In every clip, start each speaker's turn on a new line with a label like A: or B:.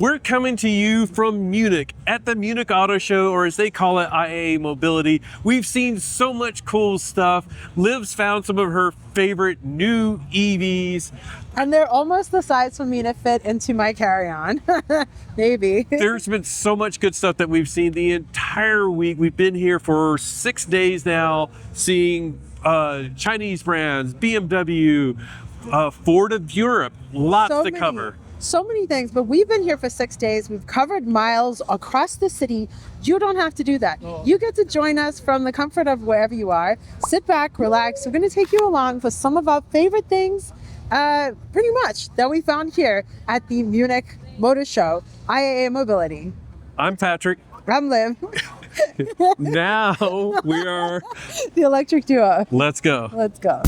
A: We're coming to you from Munich at the Munich Auto Show, or as they call it, IAA Mobility. We've seen so much cool stuff. Liv's found some of her favorite new EVs.
B: And they're almost the size for me to fit into my carry-on. Maybe.
A: There's been so much good stuff that we've seen the entire week. We've been here for 6 days now, seeing Chinese brands, BMW, Ford of Europe, lots to cover.
B: So many things, but we've been here for 6 days. We've covered miles across the city. You don't have to do that. You get to join us from the comfort of wherever you are. Sit back, relax. We're going to take you along for some of our favorite things, pretty much, that we found here at the Munich Motor Show, IAA Mobility.
A: I'm Patrick.
B: I'm Liv.
A: Now we are
B: the electric duo.
A: Let's go.
B: Let's go.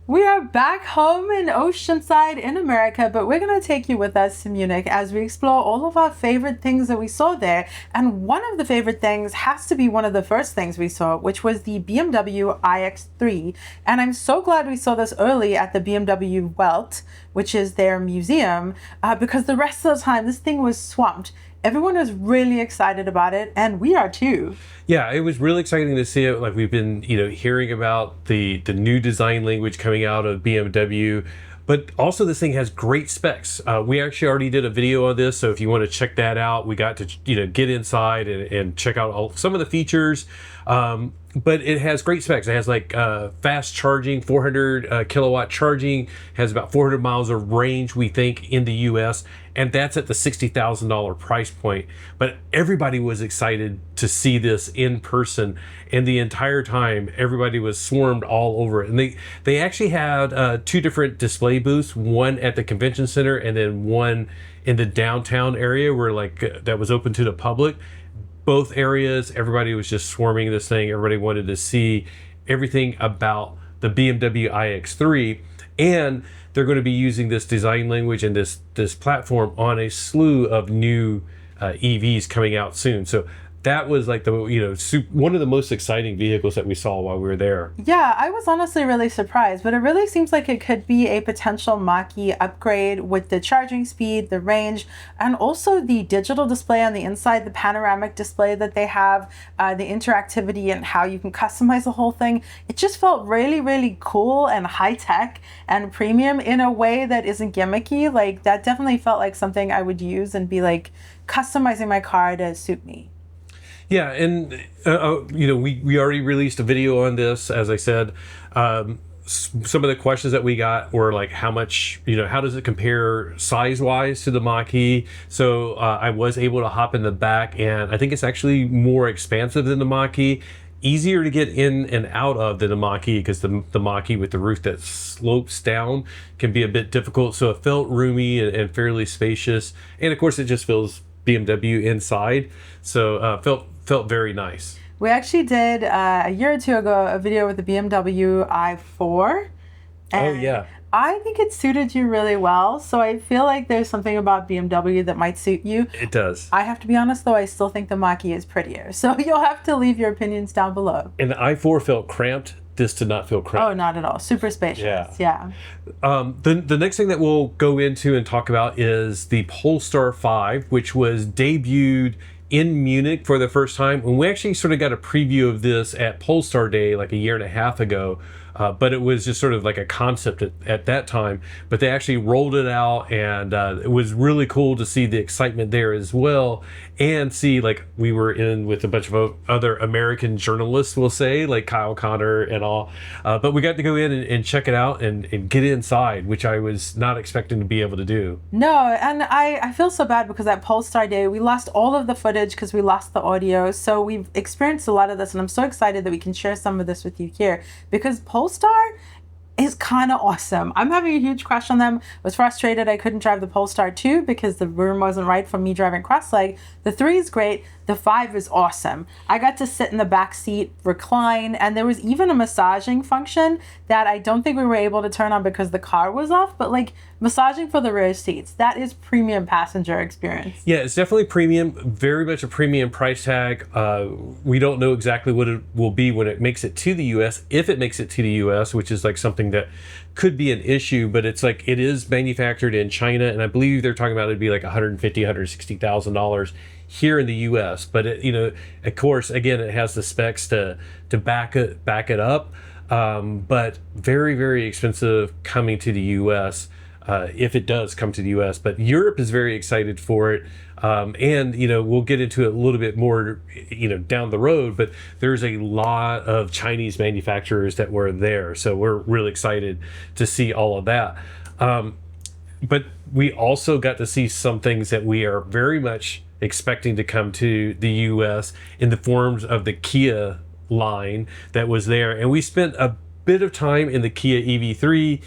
B: We are back home in Oceanside in America, but we're going to take you with us to Munich as we explore all of our favorite things that we saw there. And one of the favorite things has to be one of the first things we saw, which was the BMW iX3. And I'm so glad we saw this early at the BMW Welt, which is their museum, because the rest of the time this thing was swamped. Everyone was really excited about it, and we are too.
A: Yeah, it was really exciting to see it. Like, we've been, hearing about the new design language coming out of BMW, but also this thing has great specs. We actually already did a video on this, so if you want to check that out, we got to get inside and check out some of the features. But it has great specs. It has like fast charging, 400 kilowatt charging, has about 400 miles of range, we think, in the US, and that's at the $60,000 price point. But everybody was excited to see this in person, and the entire time everybody was swarmed all over it. And they actually had 2 different display booths, one at the convention center and then one in the downtown area where that was open to the public. Both areas, everybody was just swarming this thing. Everybody wanted to see everything about the BMW iX3, and they're going to be using this design language and this platform on a slew of new EVs coming out soon. So that was like one of the most exciting vehicles that we saw while we were there.
B: Yeah, I was honestly really surprised, but it really seems like it could be a potential Mach-E upgrade with the charging speed, the range, and also the digital display on the inside, the panoramic display that they have, the interactivity and how you can customize the whole thing. It just felt really, really cool and high-tech and premium in a way that isn't gimmicky. Like, that definitely felt like something I would use and be like customizing my car to suit me.
A: Yeah, and we already released a video on this. As I said, some of the questions that we got were like, how much, how does it compare size-wise to the Mach-E? So I was able to hop in the back, and I think it's actually more expansive than the Mach-E. Easier to get in and out of than the Mach-E, because the Mach-E with the roof that slopes down can be a bit difficult. So it felt roomy and fairly spacious, and of course it just feels BMW inside. So felt very nice.
B: We actually did a year or 2 ago a video with the BMW i4.
A: Oh yeah.
B: I think it suited you really well. So I feel like there's something about BMW that might suit you.
A: It does.
B: I have to be honest though, I still think the Mach-E is prettier. So you'll have to leave your opinions down below.
A: And the i4 felt cramped. This did not feel cramped.
B: Oh, not at all. Super spacious. Yeah.
A: The next thing that we'll go into and talk about is the Polestar 5, which was debuted in Munich for the first time. And we actually sort of got a preview of this at Polestar Day like a year and a half ago. But it was just sort of like a concept at that time. But they actually rolled it out, and it was really cool to see the excitement there as well, and see, like, we were in with a bunch of other American journalists, we'll say, like Kyle Connor and all. But we got to go in and check it out and get inside, which I was not expecting to be able to do.
B: No, and I feel so bad because at Polestar Day, we lost all of the footage because we lost the audio. So we've experienced a lot of this, and I'm so excited that we can share some of this with you here, because Polestar is kind of awesome. I'm having a huge crush on them. I was frustrated I couldn't drive the Polestar 2 because the room wasn't right for me driving cross-leg. The 3 is great. The 5 is awesome. I got to sit in the back seat, recline, and there was even a massaging function that I don't think we were able to turn on because the car was off, but like massaging for the rear seats. That is premium passenger experience.
A: Yeah, it's definitely premium, very much a premium price tag. We don't know exactly what it will be when it makes it to the US, if it makes it to the US, which is like something that could be an issue, but it's like it is manufactured in China, and I believe they're talking about it'd be like $150,000, $160,000 here in the US. But it, you know, of course, again, it has the specs to back it up, but very, very expensive coming to the US. If it does come to the US, but Europe is very excited for it. And, you know, we'll get into it a little bit more, you know, down the road, but there's a lot of Chinese manufacturers that were there. So we're really excited to see all of that. But we also got to see some things that we are very much expecting to come to the US in the forms of the Kia line that was there. And we spent a bit of time in the Kia EV3,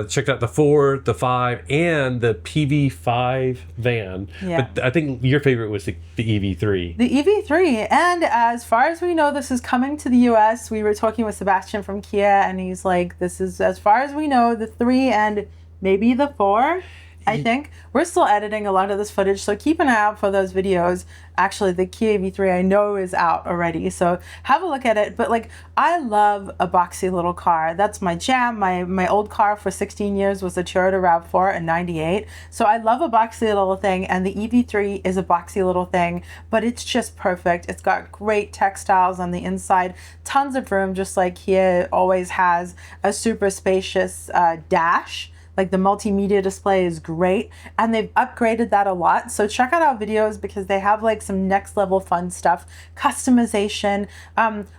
A: checked out the 4, the 5, and the PV5 van.
B: Yeah.
A: But I think your favorite was the EV3.
B: The EV3. And as far as we know, this is coming to the US. We were talking with Sebastian from Kia, and he's like, this is, as far as we know, the 3 and maybe the 4. I think we're still editing a lot of this footage, so keep an eye out for those videos. Actually, the Kia EV3 I know is out already, so have a look at it. But like, I love a boxy little car. That's my jam. My old car for 16 years was a Toyota RAV4 in '98, so I love a boxy little thing, and the EV3 is a boxy little thing, but it's just perfect. It's got great textiles on the inside, tons of room, just like Kia always has. A super spacious dash. Like the multimedia display is great, and they've upgraded that a lot. So check out our videos because they have like some next level fun stuff, customization.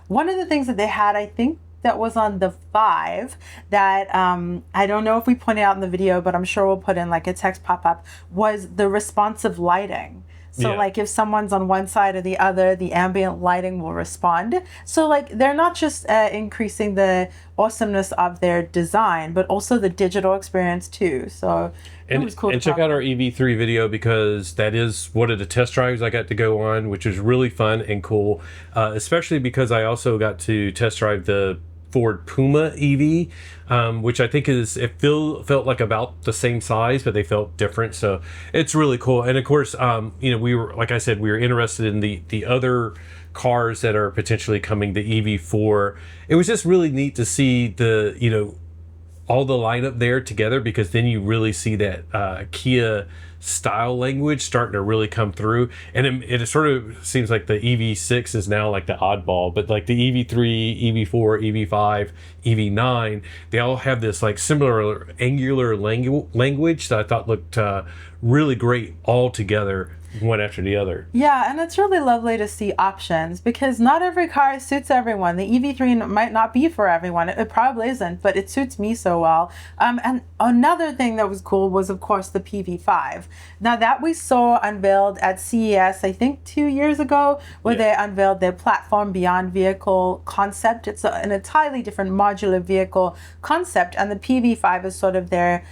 B: One of the things that they had, I think that was on the 5 that I don't know if we pointed out in the video, but I'm sure we'll put in like a text pop-up, was the responsive lighting. So like if someone's on one side or the other, the ambient lighting will respond. So like they're not just increasing the awesomeness of their design, but also the digital experience too. So it was cool.
A: And check out our EV3 video because that is one of the test drives I got to go on, which was really fun and cool, especially because I also got to test drive the Ford Puma EV, which I think felt like about the same size, but they felt different. So it's really cool. And of course, you know, we were, like I said, we were interested in the other cars that are potentially coming, the EV4. It was just really neat to see the, you know, all the lineup there together, because then you really see that Kia style language starting to really come through. And it sort of seems like the EV6 is now like the oddball, but like the EV3, EV4, EV5, EV9, they all have this like similar angular language that I thought looked really great all together, one after the other.
B: Yeah, and it's really lovely to see options because not every car suits everyone. The EV3 might not be for everyone. It probably isn't, but it suits me so well. And another thing that was cool was, of course, the PV5. Now that we saw unveiled at CES, I think 2 years ago, where they unveiled their platform beyond vehicle concept. It's an entirely different modular vehicle concept, and the PV5 is sort of their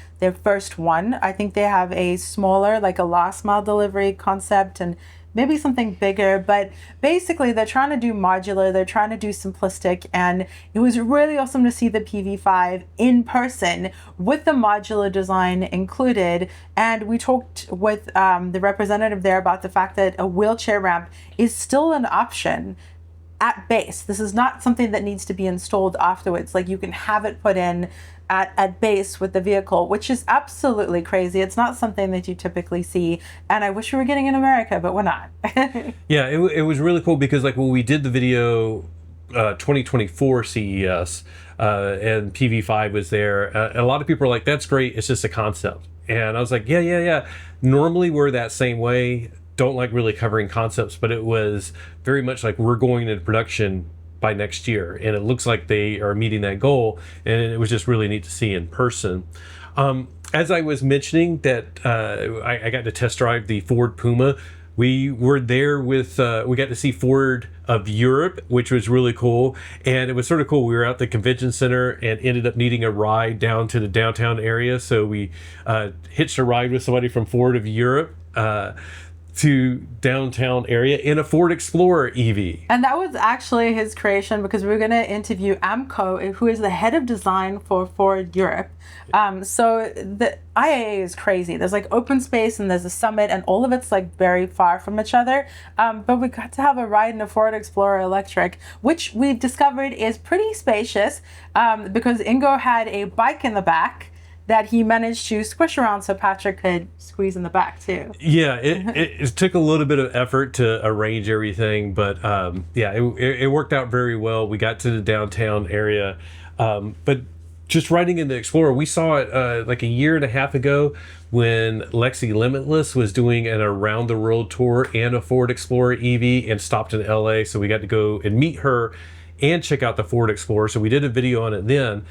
B: first one. I think they have a smaller, like a last mile delivery concept and maybe something bigger, but basically they're trying to do modular, they're trying to do simplistic, and it was really awesome to see the PV5 in person with the modular design included. And we talked with the representative there about the fact that a wheelchair ramp is still an option at base. This is not something that needs to be installed afterwards. Like you can have it put in at base with the vehicle, which is absolutely crazy. It's not something that you typically see, and I wish we were getting in America, but we're not.
A: Yeah, it was really cool because like when we did the video 2024 CES and PV5 was there, a lot of people are like, that's great, it's just a concept. And I was like, yeah. Normally we're that same way, don't like really covering concepts, but it was very much like we're going into production by next year, and it looks like they are meeting that goal, and it was just really neat to see in person. As I was mentioning that I got to test drive the Ford Puma. We were there with we got to see Ford of Europe, which was really cool, and it was sort of cool. We were at the convention center and ended up needing a ride down to the downtown area, so we hitched a ride with somebody from Ford of Europe. to downtown area in a Ford Explorer EV.
B: And that was actually his creation, because we're going to interview Amco, who is the head of design for Ford Europe. So the IAA is crazy. There's like open space and there's a summit, and all of it's like very far from each other. But we got to have a ride in a Ford Explorer Electric, which we've discovered is pretty spacious, because Ingo had a bike in the back that he managed to squish around so Patrick could squeeze in the back too.
A: Yeah, it took a little bit of effort to arrange everything, but yeah, it worked out very well. We got to the downtown area, but just riding in the Explorer, we saw it like a year and a half ago when Lexi Limitless was doing an around the world tour and a Ford Explorer EV and stopped in LA. So we got to go and meet her and check out the Ford Explorer. So we did a video on it then.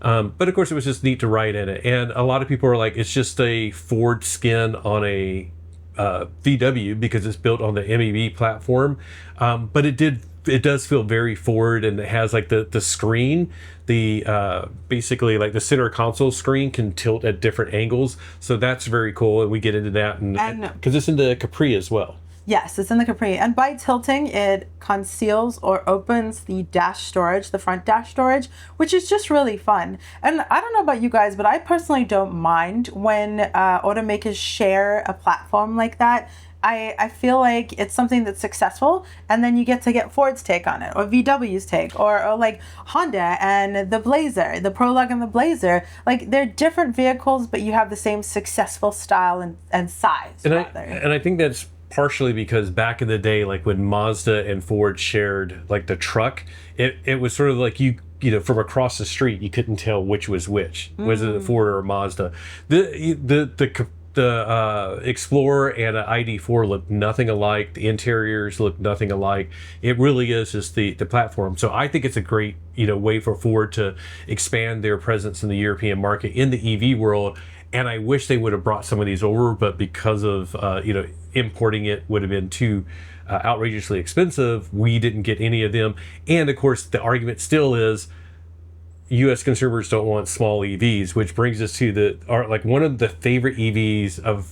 A: But of course, it was just neat to ride in it. And a lot of people are like, it's just a Ford skin on a VW because it's built on the MEB platform. But it does feel very Ford, and it has like the screen, basically like the center console screen can tilt at different angles. So that's very cool. And we get into that and because it's in the Capri as well.
B: Yes, it's in the Capri. And by tilting, it conceals or opens the dash storage, the front dash storage, which is just really fun. And I don't know about you guys, but I personally don't mind when automakers share a platform like that. I feel like it's something that's successful, and then you get Ford's take on it, or VW's take, or like Honda and the Blazer, the Prologue and the Blazer. Like, they're different vehicles, but you have the same successful style and size.
A: And I think that's partially because back in the day, like when Mazda and Ford shared like the truck, it was sort of like you know, from across the street, you couldn't tell which was which. Was it a Ford or a Mazda? The Explorer and an ID4 look nothing alike. The interiors look nothing alike. It really is just the platform. So I think it's a great, you know, way for Ford to expand their presence in the European market in the EV world. And I wish they would have brought some of these over, but because of you know, importing it would have been too outrageously expensive, we didn't get any of them. And of course, the argument still is U.S. consumers don't want small EVs, which brings us to like one of the favorite EVs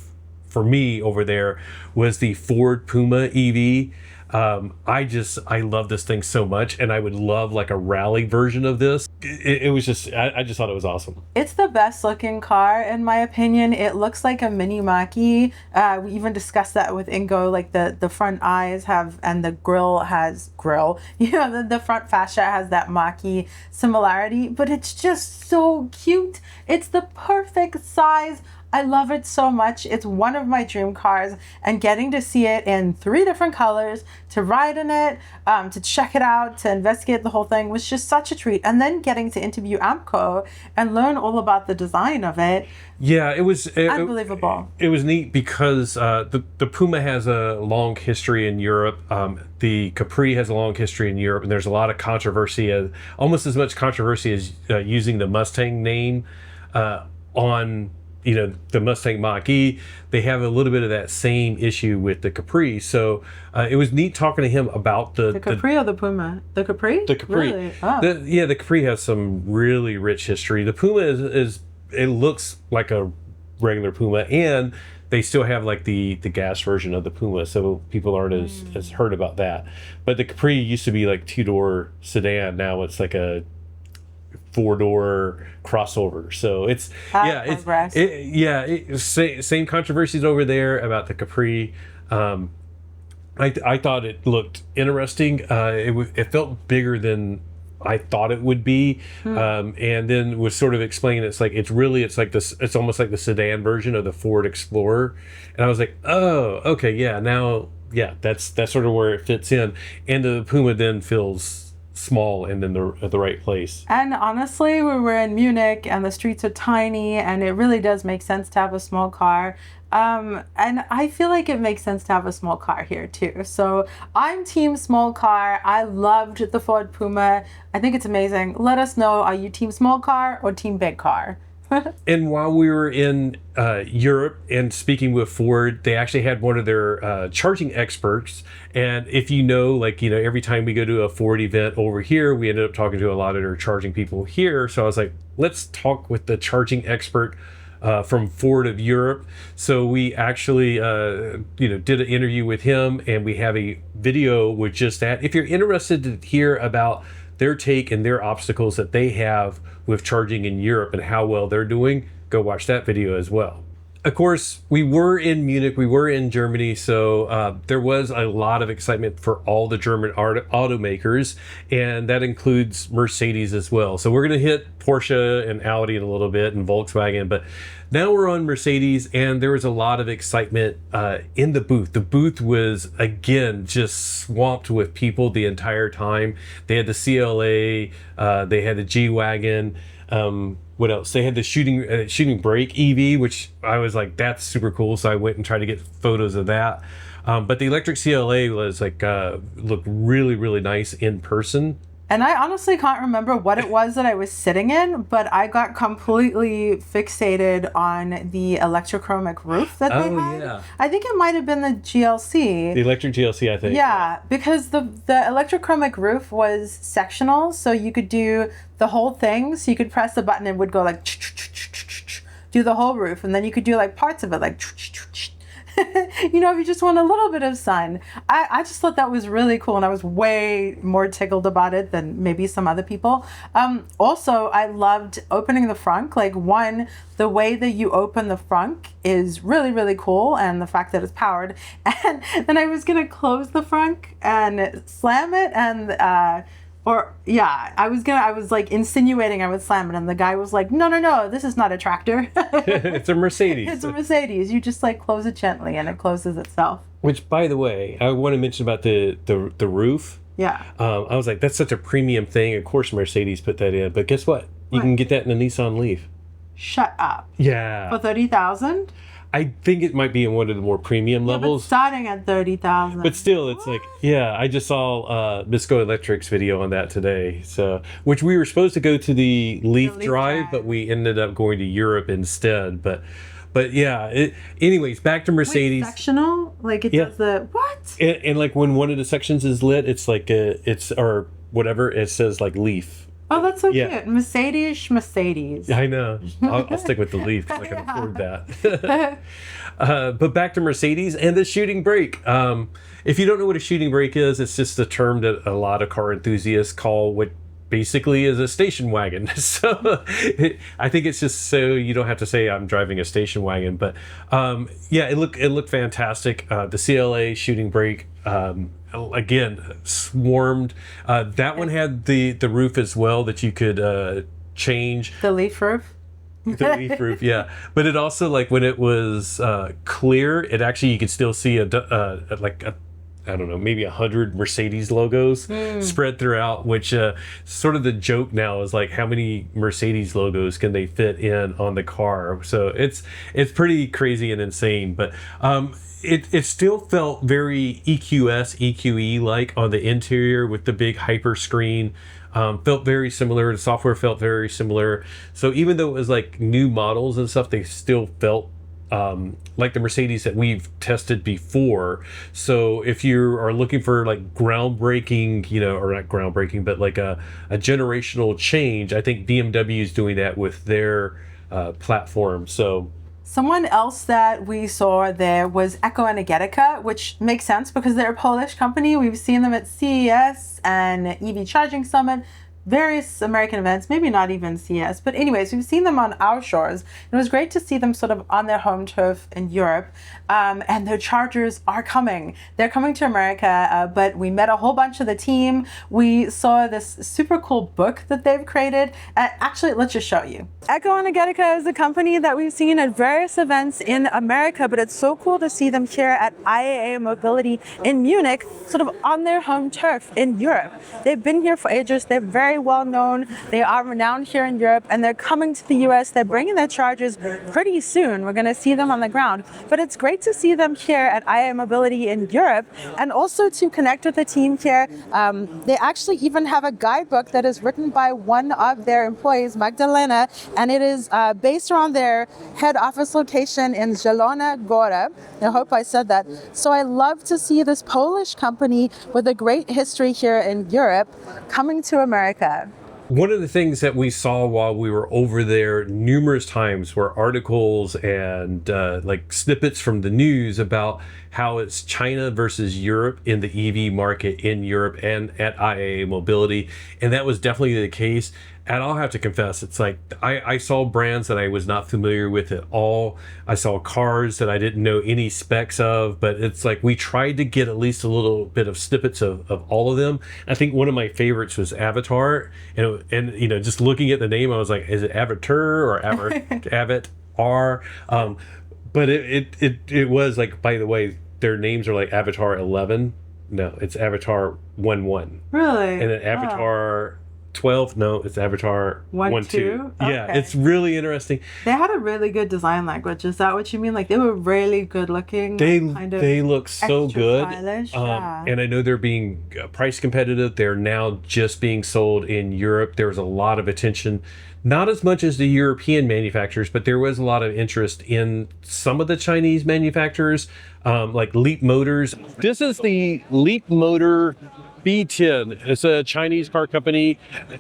A: for me over there was the Ford Puma EV. I love this thing so much, and I would love like a rally version of this. It was just, I just thought it was awesome.
B: It's the best looking car, in my opinion. It looks like a mini Mach-E. We even discussed that with Ingo, like the front eyes have, and the grill has you know, the front fascia has that Mach-E similarity, but it's just so cute. It's the perfect size. I love it so much. It's one of my dream cars, and getting to see it in 3 different colors, to ride in it, to check it out, to investigate the whole thing was just such a treat. And then getting to interview Amco and learn all about the design of it.
A: Yeah, it was
B: unbelievable.
A: It was neat because the Puma has a long history in Europe. The Capri has a long history in Europe, and there's a lot of controversy, almost as much controversy as using the Mustang name on, you know, the Mustang Mach-E. They have a little bit of that same issue with the Capri. So it was neat talking to him about the
B: Capri or the Puma? The Capri?
A: The Capri.
B: Really? Oh.
A: The Capri has some really rich history. The Puma is it looks like a regular Puma, and they still have like the gas version of the Puma, so people aren't as heard about that. But the Capri used to be like 2-door sedan. Now it's like a 4-door crossover. So it's same controversies over there about the Capri. I thought it looked interesting. It felt bigger than I thought it would be, and then was sort of explaining it's almost like the sedan version of the Ford Explorer, and I was like, oh, okay, that's sort of where it fits in, and the Puma then feels small and in the right place.
B: And honestly, we were in Munich and the streets are tiny, and it really does make sense to have a small car. And I feel like it makes sense to have a small car here too. So I'm team small car. I loved the Ford Puma. I think it's amazing. Let us know, are you team small car or team big car?
A: And while we were in Europe and speaking with Ford, they actually had one of their charging experts. And if you know, every time we go to a Ford event over here, we ended up talking to a lot of their charging people here. So I was like, let's talk with the charging expert from Ford of Europe. So we actually, did an interview with him, and we have a video with just that. If you're interested to hear about their take and their obstacles that they have with charging in Europe and how well they're doing, go watch that video as well. Of course, we were in Munich, we were in Germany, so there was a lot of excitement for all the German automakers, and that includes Mercedes as well. So we're going to hit Porsche and Audi in a little bit, and Volkswagen, but now we're on Mercedes, and there was a lot of excitement in the booth. The booth was, again, just swamped with people the entire time. They had the CLA, they had the G-Wagon, what else? They had the shooting brake EV, which I was like, that's super cool. So I went and tried to get photos of that. But the electric CLA was like, looked really, really nice in person.
B: And I honestly can't remember what it was that I was sitting in, but I got completely fixated on the electrochromic roof that they had.
A: Yeah.
B: I think it might have been the GLC.
A: The electric GLC, I think.
B: Yeah, because the electrochromic roof was sectional, so you could do the whole thing. So you could press the button and it would go like do the whole roof, and then you could do like parts of it like if you just want a little bit of sun. I just thought that was really cool, and I was way more tickled about it than maybe some other people. Also, I loved opening the frunk. Like, the way that you open the frunk is really, really cool, and the fact that it's powered. And then I was gonna close the frunk and slam it, and I was like insinuating I would slam it, and the guy was like, no, this is not a tractor.
A: It's a Mercedes.
B: It's a Mercedes. You just like close it gently and it closes itself.
A: Which, by the way, I want to mention about the roof.
B: Yeah.
A: I was like, that's such a premium thing. Of course Mercedes put that in, but guess what? You can get that in a Nissan Leaf.
B: Shut up.
A: Yeah.
B: For $30,000?
A: I think it might be in one of the more premium levels.
B: But starting at $30,000.
A: But still, it's like, I just saw Bisco Electric's video on that today. So, which we were supposed to go to the Leaf Drive, but we ended up going to Europe instead. But yeah. Anyways, back to Mercedes.
B: Wait, sectional? Like it does the what?
A: And like when one of the sections is lit, it's like or whatever. It says like Leaf.
B: Oh, that's so cute. Mercedes.
A: I know. I'll stick with the Leaf because I can afford that. But back to Mercedes and the shooting brake. If you don't know what a shooting brake is, it's just a term that a lot of car enthusiasts call what basically is a station wagon. So I think it's just so you don't have to say I'm driving a station wagon. But it looked fantastic. The CLA shooting brake. Again, swarmed. That one had the roof as well that you could change.
B: The leaf roof?
A: The leaf roof, yeah. But it also, like, when it was clear, it actually, you could still see I don't know, maybe 100 Mercedes logos spread throughout, which sort of the joke now is like, how many Mercedes logos can they fit in on the car? So it's pretty crazy and insane, but it still felt very EQE like on the interior with the big hyper screen. Felt very similar. The software felt very similar. So even though it was like new models and stuff, they still felt like the Mercedes that we've tested before. So if you are looking for like groundbreaking, or not groundbreaking, but like a generational change, I think BMW is doing that with their platform. So
B: someone else that we saw there was Ekoenergetyka, which makes sense because they're a Polish company. We've seen them at CES and EV Charging Summit, various American events, maybe not even CES. But anyways, we've seen them on our shores. It was great to see them sort of on their home turf in Europe. And their chargers are coming. They're coming to America, but we met a whole bunch of the team. We saw this super cool book that they've created. Actually, let's just show you. Ekoenergetyka is a company that we've seen at various events in America, but it's so cool to see them here at IAA Mobility in Munich, sort of on their home turf in Europe. They've been here for ages. They're very well known. They are renowned here in Europe, and they're coming to the US. They're bringing their chargers pretty soon. We're going to see them on the ground, but it's great to see them here at IAA Mobility in Europe, and also to connect with the team here. They actually even have a guidebook that is written by one of their employees, Magdalena, and it is based around their head office location in Zielona Góra. I hope I said that. So I love to see this Polish company with a great history here in Europe coming to America.
A: One of the things that we saw while we were over there numerous times were articles and like snippets from the news about how it's China versus Europe in the EV market in Europe and at IAA Mobility. And that was definitely the case. And I'll have to confess, it's like I saw brands that I was not familiar with at all. I saw cars that I didn't know any specs of, but it's like we tried to get at least a little bit of snippets of all of them. I think one of my favorites was Avatr. And you know, just looking at the name, I was like, is it Avatr or Avatr? But it was like, by the way, their names are like Avatr 11. No, it's Avatr 1.1.
B: Really?
A: And then Avatr 12. No, it's Avatr 1.2. Yeah,
B: Okay.
A: it's really interesting.
B: They had a really good design language. Is that what you mean? Like they were really good looking.
A: They
B: kind of
A: they look so
B: extra
A: good.
B: stylish, yeah.
A: And I know they're being price competitive. They're now just being sold in Europe. There was a lot of attention, not as much as the European manufacturers, but there was a lot of interest in some of the Chinese manufacturers, like Leapmotors. This is the Leapmotor B10. It's a Chinese car company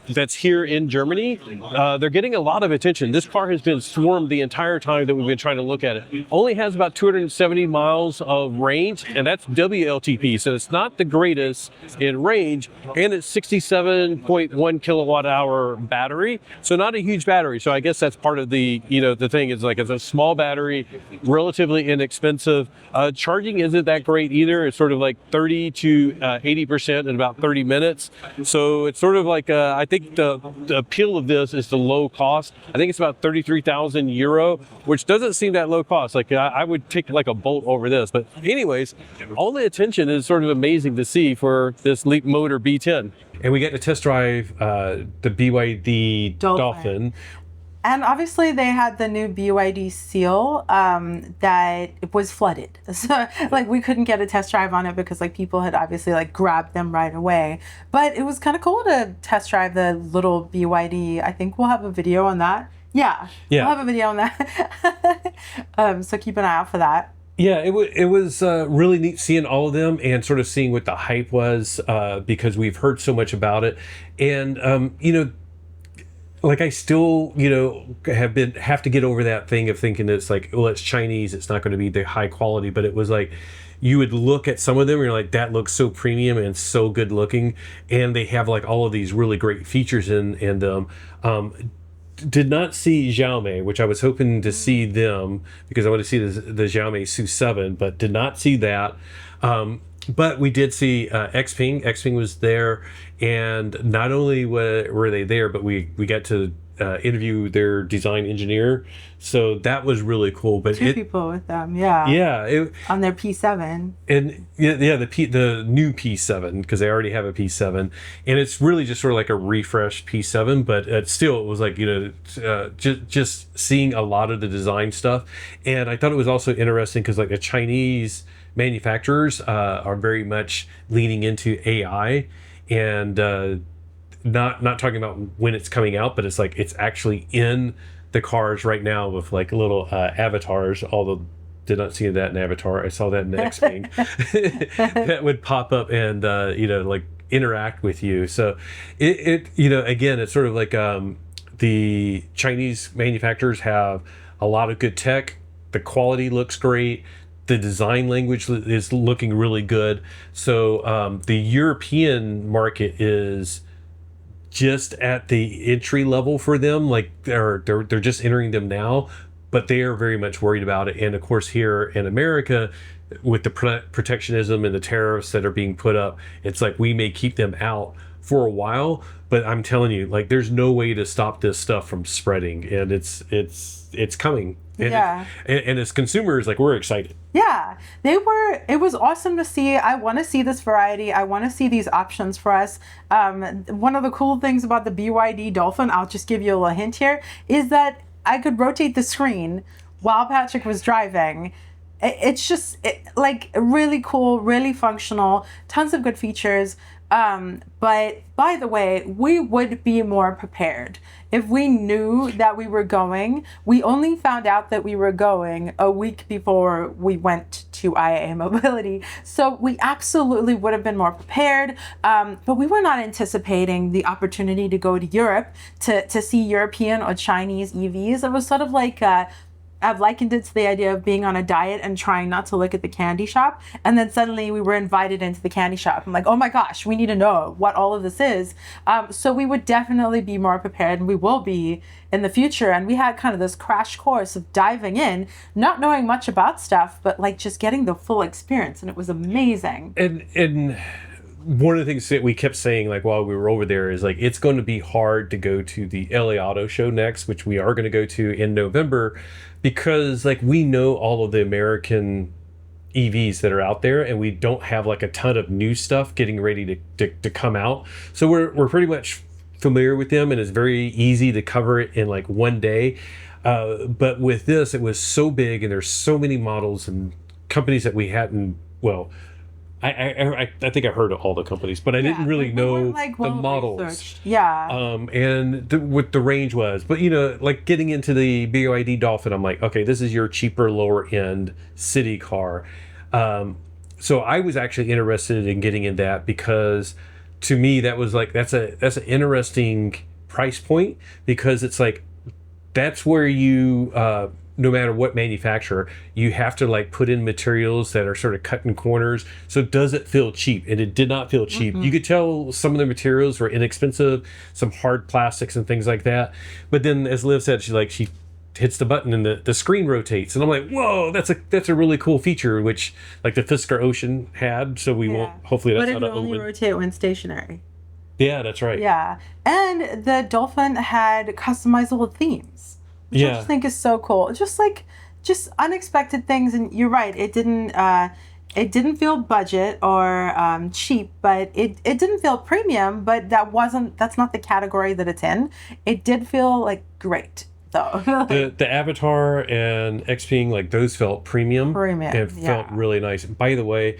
A: that's here in Germany. They're getting a lot of attention. This car has been swarmed the entire time that we've been trying to look at it. Only has about 270 miles of range, and that's WLTP, so it's not the greatest in range, and it's 67.1 kilowatt hour battery, so not a huge battery. So I guess that's part of the, you know, the thing is like it's a small battery, relatively inexpensive. Charging isn't that great either. It's sort of like 30 to 80% in about 30 minutes. So it's sort of like, I think the appeal of this is the low cost. I think it's about 33,000 euro, which doesn't seem that low cost. Like I would take like a Bolt over this. But anyways, all the attention is sort of amazing to see for this Leapmotor B10. And we get to test drive the BYD Dolphin.
B: And obviously they had the new BYD seal that was flooded. So like we couldn't get a test drive on it because like people had obviously like grabbed them right away. But it was kind of cool to test drive the little BYD. I think we'll have a video on that. Yeah. We'll have a video on that. So keep an eye out for that.
A: Yeah, it was really neat seeing all of them and sort of seeing what the hype was because we've heard so much about it. And, you know, like I still, you know, have to get over that thing of thinking it's like, well, it's Chinese, it's not going to be the high quality, but it was like, you would look at some of them and you're like, that looks so premium and so good looking. And they have like all of these really great features in them. Did not see Xiaomi, which I was hoping to see them because I want to see the Xiaomi SU7, but did not see that. But we did see Xpeng. Xpeng was there, and not only were they there, but we got to interview their design engineer. So that was really cool. But
B: Two people with them, yeah.
A: Yeah.
B: On their P7.
A: And the new P7, because they already have a P7. And it's really just sort of like a refreshed P7, but still it was like, you know, just seeing a lot of the design stuff. And I thought it was also interesting because like the Chinese manufacturers are very much leaning into AI and not talking about when it's coming out, but it's like it's actually in the cars right now with like little avatars, although did not see that in Avatr. I saw that in the Xpeng that would pop up and you know, like interact with you. So it you know, again, it's sort of like the Chinese manufacturers have a lot of good tech. The quality looks great. The design language is looking really good. So the European market is just at the entry level for them. Like they're just entering them now, but they are very much worried about it. And of course, here in America, with the protectionism and the tariffs that are being put up, it's like we may keep them out for a while. But I'm telling you, like, there's no way to stop this stuff from spreading, and it's coming. And
B: yeah.
A: And as consumers, like, we're excited.
B: Yeah, it was awesome to see. I want to see this variety. I want to see these options for us. One of the cool things about the BYD Dolphin, I'll just give you a little hint here, is that I could rotate the screen while Patrick was driving. It's just like really cool, really functional, tons of good features. But by the way, we would be more prepared if we knew that we were going. We only found out that we were going a week before we went to IAA Mobility. So we absolutely would have been more prepared. But we were not anticipating the opportunity to go to Europe to see European or Chinese EVs. It was sort of like I've likened it to the idea of being on a diet and trying not to look at the candy shop. And then suddenly we were invited into the candy shop. I'm like, oh my gosh, we need to know what all of this is. So we would definitely be more prepared, and we will be in the future. And we had kind of this crash course of diving in, not knowing much about stuff, but like just getting the full experience. And it was amazing.
A: And one of the things that we kept saying, like, while we were over there is like, it's going to be hard to go to the LA Auto Show next, which we are going to go to in November, because like we know all of the American EVs that are out there, and we don't have like a ton of new stuff getting ready to come out. So we're pretty much familiar with them, and it's very easy to cover it in like one day. But with this, it was so big, and there's so many models and companies that we hadn't, well, I think I heard of all the companies, but I didn't really know
B: like,
A: the models.
B: Researched. Yeah.
A: And what the range was. But, you know, like getting into the BYD Dolphin, I'm like, okay, this is your cheaper, lower end city car. So I was actually interested in getting in that, because to me, that was like, that's an interesting price point, because it's like, that's where you, no matter what manufacturer, you have to like put in materials that are sort of cutting corners. So does it feel cheap? And it did not feel cheap. You could tell some of the materials were inexpensive, some hard plastics and things like that. But then, as Liv said, she hits the button and the screen rotates, and I'm like, whoa, that's a really cool feature, which like the Fisker Ocean had. So we won't. Hopefully that's
B: but it only rotate when stationary.
A: Yeah, that's right.
B: Yeah, and the Dolphin had customizable themes, which I just think is so cool. Just unexpected things. And you're right, it didn't feel budget or cheap, but it didn't feel premium. But that's not the category that it's in. It did feel like great though.
A: the Avatr and Xpeng, like those felt premium. And felt really nice. By the way,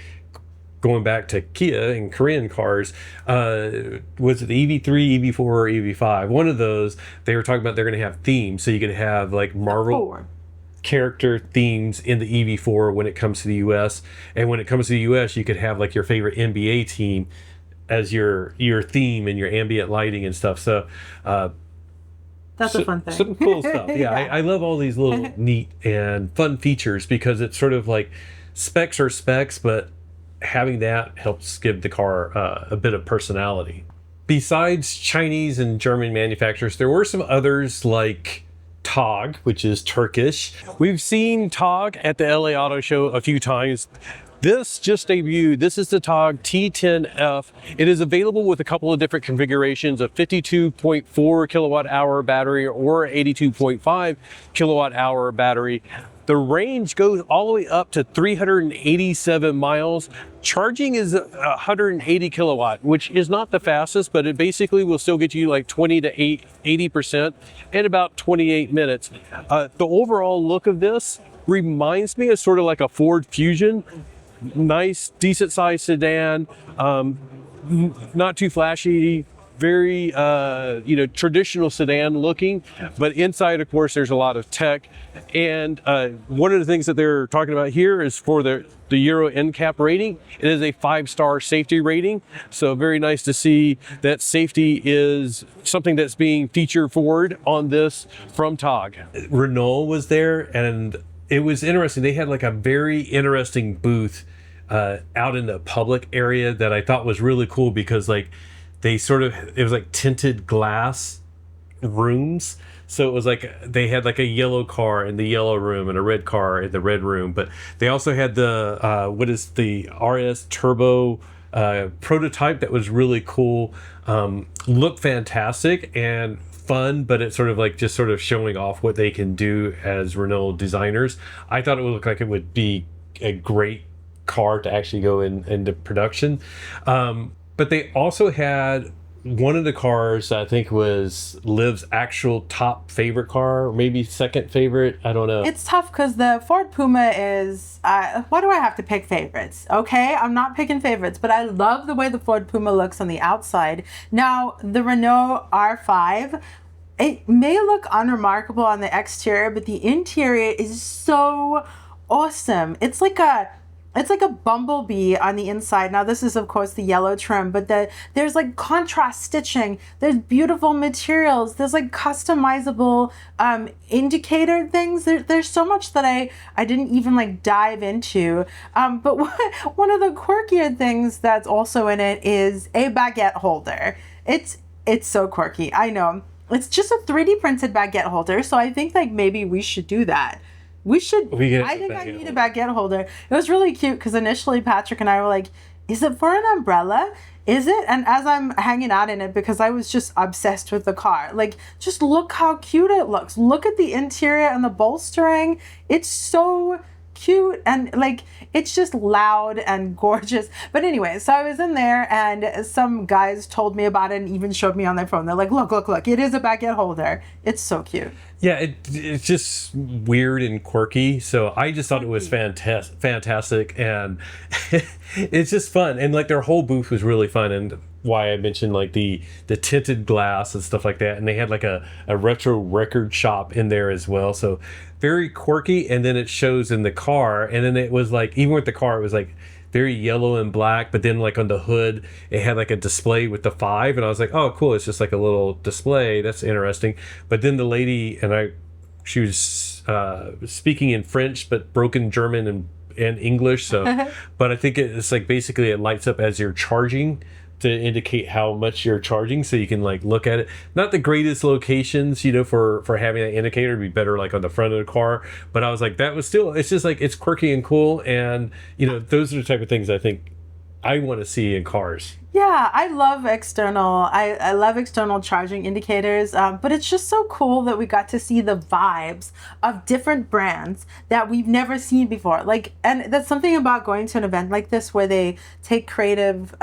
A: going back to Kia and Korean cars, was it the EV3, EV4, or EV5? One of those, they were talking about they're going to have themes. So you could have like Marvel character themes in the EV4 when it comes to the US. And when it comes to the US, you could have like your favorite NBA team as your theme and your ambient lighting and stuff. So
B: that's a fun thing.
A: Some cool stuff. Yeah, I love all these little neat and fun features, because it's sort of like specs are specs, but having that helps give the car a bit of personality. Besides Chinese and German manufacturers, there were some others like Togg, which is Turkish. We've seen Togg at the LA Auto Show a few times. This just debuted. This is the Togg T10F. It is available with a couple of different configurations, a 52.4 kilowatt hour battery or 82.5 kilowatt hour battery. The range goes all the way up to 387 miles. Charging is 180 kilowatt, which is not the fastest, but it basically will still get you like 20 to 80% in about 28 minutes. The overall look of this reminds me of sort of like a Ford Fusion. Nice, decent sized sedan, not too flashy, very traditional sedan looking, but inside, of course, there's a lot of tech. And one of the things that they're talking about here is for the Euro NCAP rating. It is a 5-star safety rating, so very nice to see that safety is something that's being featured forward on this from Togg. Renault was there, and it was interesting. They had like a very interesting booth out in the public area that I thought was really cool, because like it was like tinted glass rooms. So it was like they had like a yellow car in the yellow room and a red car in the red room. But they also had the RS Turbo prototype that was really cool. Looked fantastic and fun, but it's sort of like just sort of showing off what they can do as Renault designers. I thought it would look like it would be a great car to actually go into production. But they also had one of the cars I think was Liv's actual top favorite car, or maybe second favorite. I don't know.
B: It's tough because the Ford Puma is, why do I have to pick favorites? Okay, I'm not picking favorites, but I love the way the Ford Puma looks on the outside. Now, the Renault R5, it may look unremarkable on the exterior, but the interior is so awesome. It's like a bumblebee on the inside. Now, this is, of course, the yellow trim, but there's like contrast stitching. There's beautiful materials. There's like customizable indicator things. There's so much that I didn't even like dive into. But one of the quirkier things that's also in it is a baguette holder. It's so quirky. I know. It's just a 3D printed baguette holder. So I think like maybe we should do that. I think I need a baguette holder. It was really cute because initially Patrick and I were like, is it for an umbrella? Is it? And as I'm hanging out in it, because I was just obsessed with the car, like, just look how cute it looks. Look at the interior and the bolstering. It's so cute and like it's just loud and gorgeous. But anyway, so I was in there and some guys told me about it and even showed me on their phone. They're like, look, it is a baguette holder. It's so cute.
A: Yeah, it's just weird and quirky. So I just thought it was fantastic, and it's just fun. And like their whole booth was really fun, and why I mentioned like the tinted glass and stuff like that. And they had like a retro record shop in there as well. So very quirky. And then it shows in the car. And then it was like, even with the car, it was like very yellow and black, but then like on the hood it had like a display with the 5, and I was like, oh cool, it's just like a little display, that's interesting. But then the lady she was speaking in French but broken German and English, so but I think it's like basically it lights up as you're charging to indicate how much you're charging, so you can like look at it. Not the greatest locations, for having that indicator. It'd be better like on the front of the car, but I was like, that was still, it's just like, it's quirky and cool, and those are the type of things I think I want to see in cars.
B: Yeah, I love external. I love external charging indicators, but it's just so cool that we got to see the vibes of different brands that we've never seen before. Like, and that's something about going to an event like this where they take creative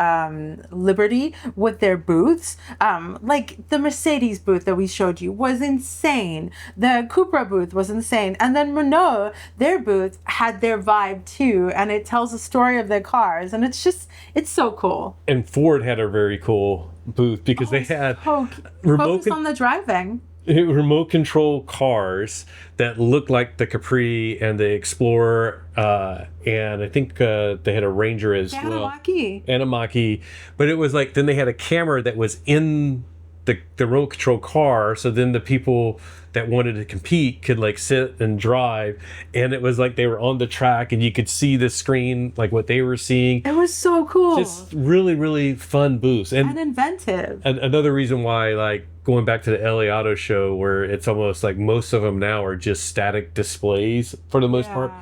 B: liberty with their booths. Like the Mercedes booth that we showed you was insane. The Cupra booth was insane, and then Renault, their booth had their vibe too, and it tells a story of their cars, and it's so cool.
A: And Ford had a very cool booth because they had
B: focus on the driving.
A: Remote control cars that looked like the Capri and the Explorer, and I think they had a Ranger as well.
B: And a Mach-E.
A: And a Mach-E. But it was like, then they had a camera that was in the remote control car, so then the people that wanted to compete could like sit and drive, and it was like they were on the track and you could see the screen, like what they were seeing.
B: It was so cool.
A: Just really, really fun booths.
B: And inventive.
A: And another reason why, like going back to the LA Auto Show, where it's almost like most of them now are just static displays for the most part.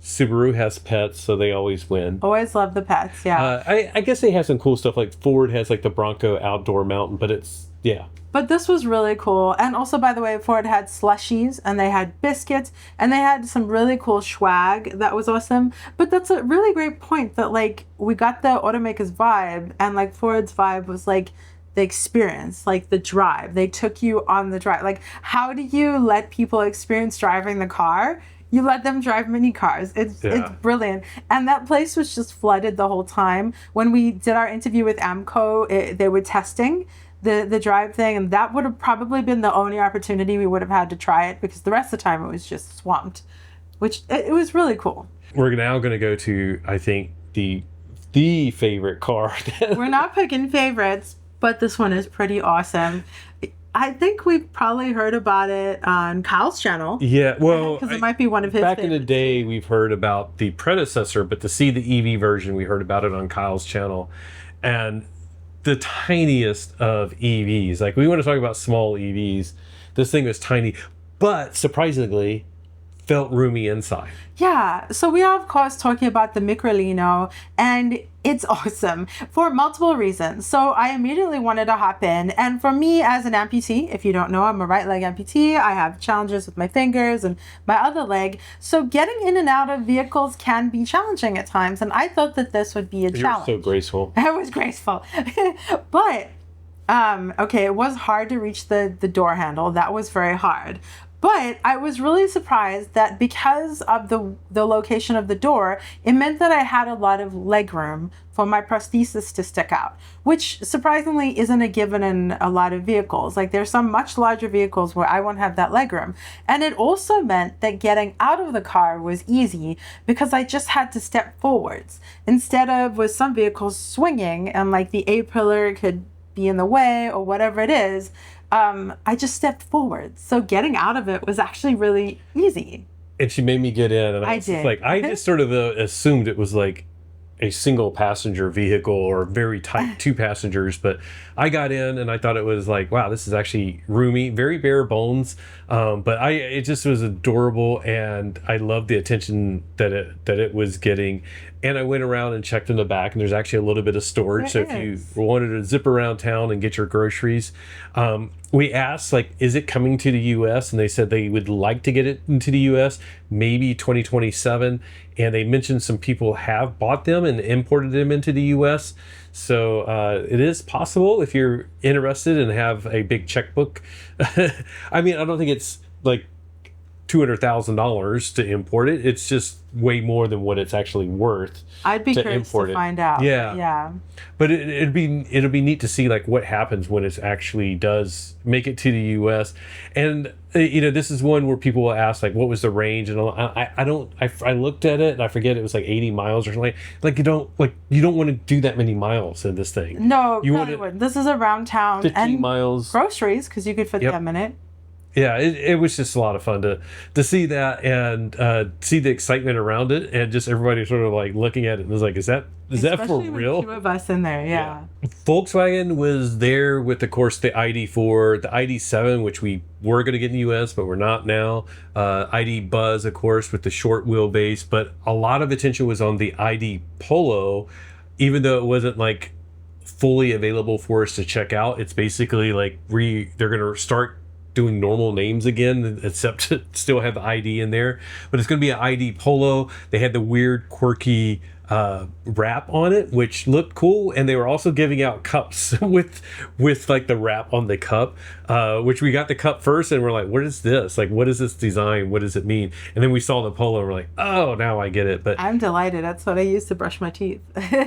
A: Subaru has pets, so they always win.
B: Always love the pets, yeah.
A: I guess they have some cool stuff, like Ford has like the Bronco outdoor mountain, but it's, yeah.
B: But this was really cool. And also, by the way, Ford had slushies and they had biscuits and they had some really cool swag that was awesome. But that's a really great point that like we got the automaker's vibe, and like Ford's vibe was like the experience, like the drive. They took you on the drive. Like, how do you let people experience driving the car? You let them drive mini cars. It's brilliant. And that place was just flooded the whole time. When we did our interview with AMCO, they were testing the drive thing, and that would have probably been the only opportunity we would have had to try it, because the rest of the time it was just swamped, which it was really cool.
A: We're now going to go to, I think, the favorite car.
B: We're not picking favorites, but this one is pretty awesome. I think we've probably heard about it on Kyle's channel.
A: Yeah, well,
B: because it might be one of his
A: back
B: favorites.
A: in the day, we've heard about the predecessor, but to see the EV version, we heard about it on Kyle's channel. And the tiniest of EVs. Like, we want to talk about small EVs. This thing was tiny, but surprisingly felt roomy inside.
B: Yeah, so we are of course talking about the Microlino, and it's awesome for multiple reasons. So I immediately wanted to hop in, and for me as an amputee, if you don't know, I'm a right leg amputee. I have challenges with my fingers and my other leg, so getting in and out of vehicles can be challenging at times, and I thought that this would be a challenge.
A: You were so graceful.
B: I was graceful. But Okay, it was hard to reach the door handle. That was very hard. But I was really surprised that because of the location of the door, it meant that I had a lot of leg room for my prosthesis to stick out, which surprisingly isn't a given in a lot of vehicles. Like there's some much larger vehicles where I won't have that leg room. And it also meant that getting out of the car was easy because I just had to step forwards instead of with some vehicles swinging and like the A-pillar could be in the way or whatever it is. I just stepped forward. So getting out of it was actually really easy.
A: And she made me get in. And I was
B: did.
A: Like, I just sort of assumed it was like a single passenger vehicle or very tight 2 passengers. But I got in and I thought it was like, wow, this is actually roomy, very bare bones. But it just was adorable. And I loved the attention that it was getting. And I went around and checked in the back, and there's actually a little bit of storage. So if you wanted to zip around town and get your groceries, we asked, like, is it coming to the U.S.? And they said they would like to get it into the U.S., maybe 2027. And they mentioned some people have bought them and imported them into the U.S. So it is possible if you're interested and have a big checkbook. I mean, I don't think it's like $200,000 to import it. It's just way more than what it's actually worth.
B: I'd be curious to find out. Yeah.
A: But it'll be neat to see like what happens when it actually does make it to the U.S. And this is one where people will ask like, what was the range? And I looked at it and I forget it was like 80 miles or something. Like you don't want to do that many miles in this thing.
B: No, you wouldn't. This is around town
A: 15
B: and
A: miles.
B: Groceries because you could fit them in it.
A: Yeah, it was just a lot of fun to see that and see the excitement around it, and just everybody sort of like looking at it and was like, is that for real?
B: With 2 of us in there, yeah.
A: Volkswagen was there with, of course, the ID4, the ID7, which we were going to get in the US, but we're not now. ID Buzz, of course, with the short wheelbase, but a lot of attention was on the ID Polo, even though it wasn't like fully available for us to check out. It's basically like they're going to start doing normal names again, except to still have the ID in there. But it's going to be an ID Polo. They had the weird, quirky wrap on it, which looked cool. And they were also giving out cups with like the wrap on the cup, which we got the cup first and we're like, what is this? Like, what is this design? What does it mean? And then we saw the Polo and we're like, oh, now I get it. But
B: I'm delighted. That's what I use to brush my teeth.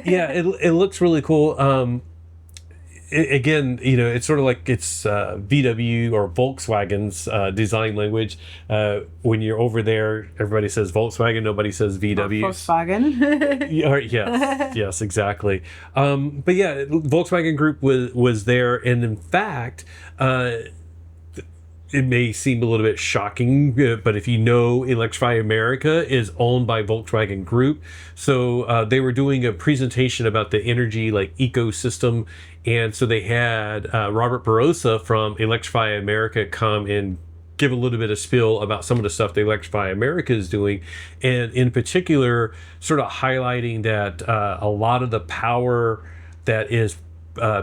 A: Yeah, it looks really cool. Again, it's sort of like it's VW or Volkswagen's design language. When you're over there, everybody says Volkswagen, nobody says VW.
B: Volkswagen.
A: Yes, exactly. But yeah, Volkswagen Group was there, and in fact, it may seem a little bit shocking, but if you know, Electrify America is owned by Volkswagen Group. So they were doing a presentation about the energy ecosystem. And so they had Robert Barossa from Electrify America come and give a little bit of spiel about some of the stuff that Electrify America is doing. And in particular, sort of highlighting that a lot of the power that is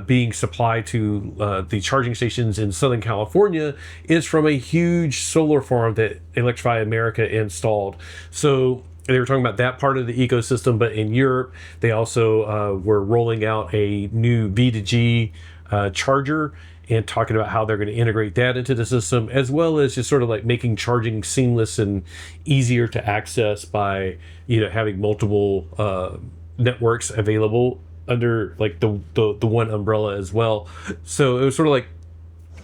A: being supplied to the charging stations in Southern California is from a huge solar farm that Electrify America installed. So they were talking about that part of the ecosystem, but in Europe, they also were rolling out a new V2G charger and talking about how they're going to integrate that into the system, as well as just sort of like making charging seamless and easier to access by, having multiple networks available under like the one umbrella as well. So it was sort of like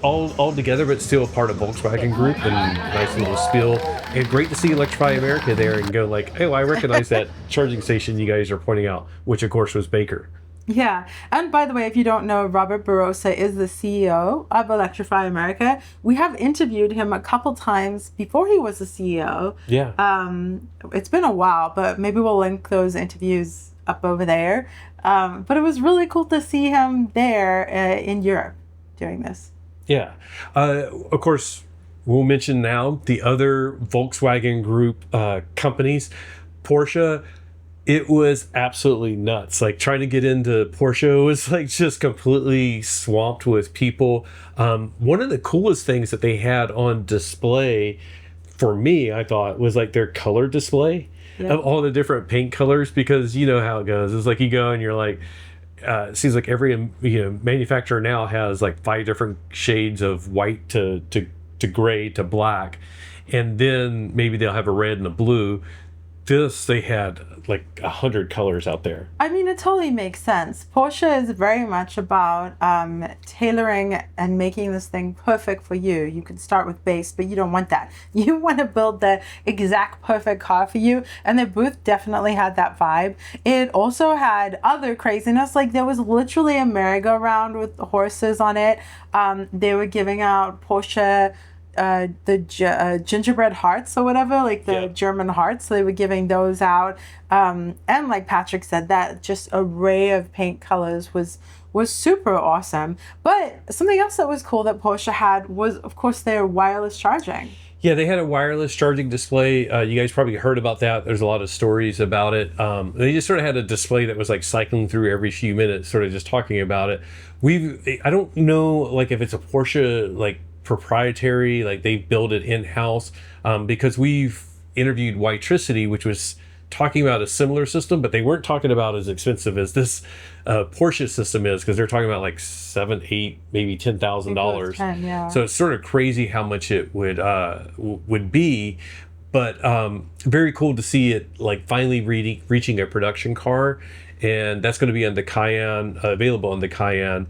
A: all together, but still a part of Volkswagen Group, and nice little spiel. And great to see Electrify America there and go like, oh, I recognize that charging station you guys are pointing out, which of course was Baker.
B: Yeah. And by the way, if you don't know, Robert Barossa is the CEO of Electrify America. We have interviewed him a couple times before he was the CEO.
A: Yeah.
B: It's been a while, but maybe we'll link those interviews up over there. But it was really cool to see him there in Europe doing this.
A: Yeah. Of course, we'll mention now the other Volkswagen Group companies. Porsche, it was absolutely nuts. Like trying to get into Porsche was like just completely swamped with people. One of the coolest things that they had on display for me, I thought, was like their color display of all the different paint colors, because you know how it goes. It's like you go and you're like, it seems like every manufacturer now has like 5 different shades of white to gray to black, and then maybe they'll have a red and a blue. This, they had like 100 colors out there.
B: I mean, it totally makes sense. Porsche is very much about tailoring and making this thing perfect for you. You can start with base, but you don't want that. You want to build the exact perfect car for you. And the booth definitely had that vibe. It also had other craziness. Like there was literally a merry-go-round with horses on it. They were giving out Porsche gingerbread hearts or whatever, like the German hearts. So they were giving those out. And like Patrick said, that just array of paint colors was super awesome. But something else that was cool that Porsche had was, of course, their wireless charging.
A: Yeah, they had a wireless charging display. You guys probably heard about that. There's a lot of stories about it. They just sort of had a display that was like cycling through every few minutes, sort of just talking about it. I don't know, like if it's a Porsche, like proprietary, like they build it in-house, because we've interviewed Whitricity, which was talking about a similar system, but they weren't talking about as expensive as this Porsche system is, because they're talking about like $7,000, $8,000, maybe $10,000.
B: Yeah.
A: So it's sort of crazy how much it would be, but very cool to see it like finally reaching a production car, and that's going to be on the Cayenne, available on the Cayenne.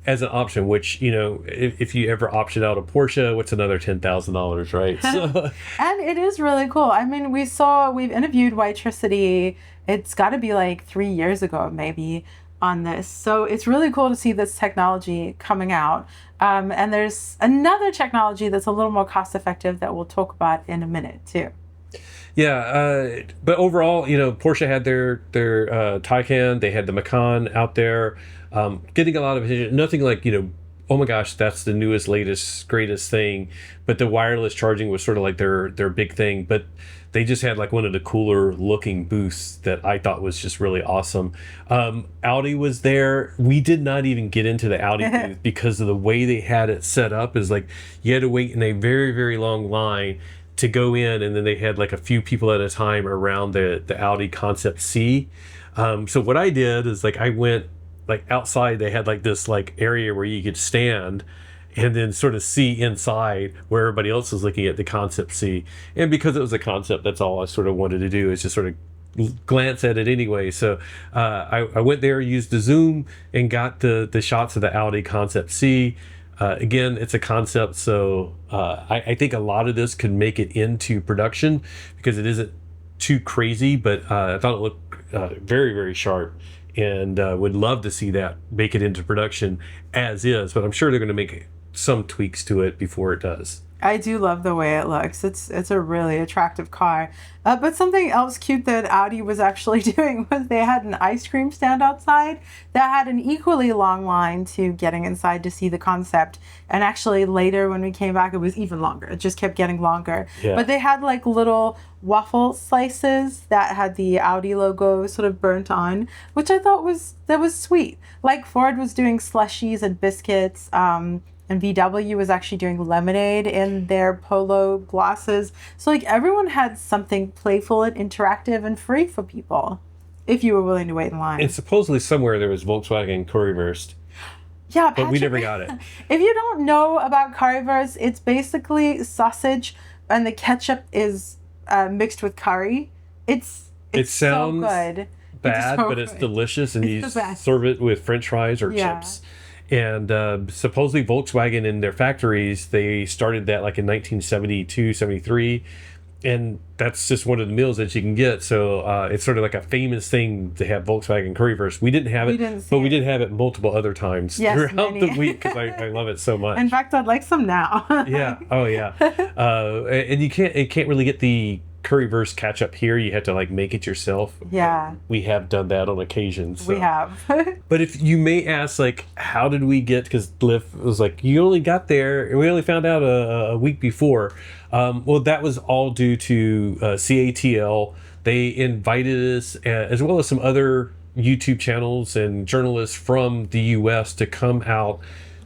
A: As an option, which, if you ever option out a Porsche, what's another $10,000, right? So,
B: and it is really cool. I mean, we've interviewed Whitricity. It's got to be like 3 years ago, maybe, on this. So it's really cool to see this technology coming out. And there's another technology that's a little more cost effective that we'll talk about in a minute, too.
A: Yeah, but overall, Porsche had their Taycan, they had the Macan out there, getting a lot of attention. Nothing like, oh my gosh, that's the newest, latest, greatest thing. But the wireless charging was sort of like their big thing. But they just had like one of the cooler looking booths that I thought was just really awesome. Audi was there. We did not even get into the Audi booth because of the way they had it set up. Is like you had to wait in a very, very long line to go in, and then they had like a few people at a time around the Audi Concept C. So what I did is like I went like outside. They had like this like area where you could stand and then sort of see inside where everybody else was looking at the Concept C. And because it was a concept, that's all I sort of wanted to do, is just sort of glance at it anyway. So I went there, used the zoom, and got the shots of the Audi Concept C. Again, it's a concept, so I think a lot of this could make it into production because it isn't too crazy, but I thought it looked very, very sharp, and would love to see that make it into production as is, but I'm sure they're going to make some tweaks to it before it does.
B: I do love the way it looks. It's a really attractive car. But something else cute that Audi was actually doing was they had an ice cream stand outside that had an equally long line to getting inside to see the concept. And actually later when we came back, it was even longer. It just kept getting longer.
A: Yeah.
B: But they had like little waffle slices that had the Audi logo sort of burnt on, which I thought was sweet. Like Ford was doing slushies and biscuits. And VW was actually doing lemonade in their Polo glasses. So like everyone had something playful and interactive and free for people if you were willing to wait in line.
A: And supposedly somewhere there was Volkswagen Currywurst.
B: Yeah,
A: but we never got it.
B: If you don't know about Currywurst, it's basically sausage and the ketchup is mixed with curry. It sounds so good.
A: Bad, but it's delicious, and you serve it with French fries or chips. And supposedly Volkswagen in their factories, they started that like in 1972, 73. And that's just one of the meals that you can get. So it's sort of like a famous thing to have Volkswagen Currywurst. We didn't have it, but we did have it multiple other times throughout the week because I love it so much.
B: In fact, I'd like some now.
A: Yeah. Oh, yeah. And you can't really get the Currywurst ketchup here. You have to like make it yourself.
B: Yeah.
A: We have done that on occasion. So.
B: We have.
A: But if you may ask, like, how did we get, because Liv was like, you only got there, and we only found out a week before. Well, that was all due to CATL. They invited us, as well as some other YouTube channels and journalists from the US to come out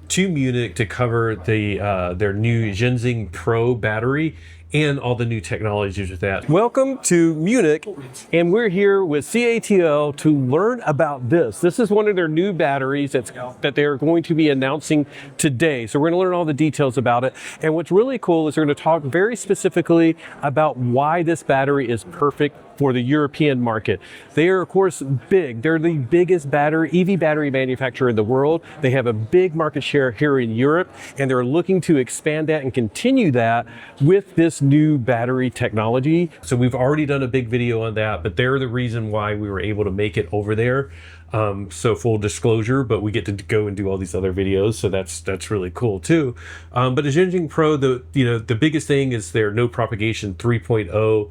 A: to Munich to cover their new Xpeng Pro battery and all the new technologies with that. Welcome to Munich, and we're here with CATL to learn about this. This is one of their new batteries that they're going to be announcing today. So we're going to learn all the details about it. And what's really cool is they're going to talk very specifically about why this battery is perfect for the European market. They are, of course, big. They're the biggest EV battery manufacturer in the world. They have a big market share here in Europe, and they're looking to expand that and continue that with this new battery technology. So we've already done a big video on that, but they're the reason why we were able to make it over there. So full disclosure, but we get to go and do all these other videos, so that's really cool too. But the Xpeng Pro, the biggest thing is their no propagation 3.0.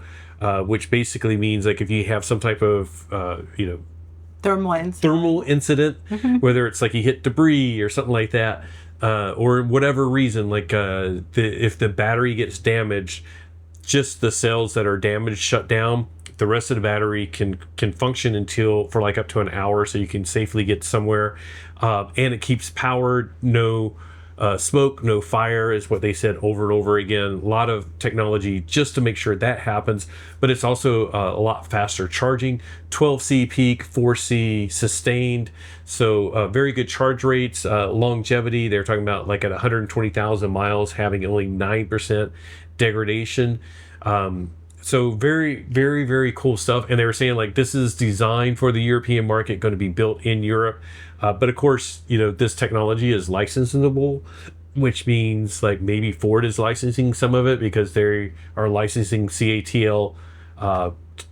A: Which basically means like if you have some type of thermal incident, whether it's like you hit debris or something like that, or whatever reason, like if the battery gets damaged, just the cells that are damaged shut down. The rest of the battery can function for like up to an hour, so you can safely get somewhere, and it keeps powered. No smoke, no fire is what they said over and over again. A lot of technology just to make sure that happens, but it's also a lot faster charging. 12C peak, 4C sustained, so very good charge rates. Longevity, they're talking about like at 120,000 miles having only 9% degradation. So very, very, very cool stuff. And they were saying like this is designed for the European market, going to be built in Europe. But of course, this technology is licensable, which means like maybe Ford is licensing some of it because they are licensing CATL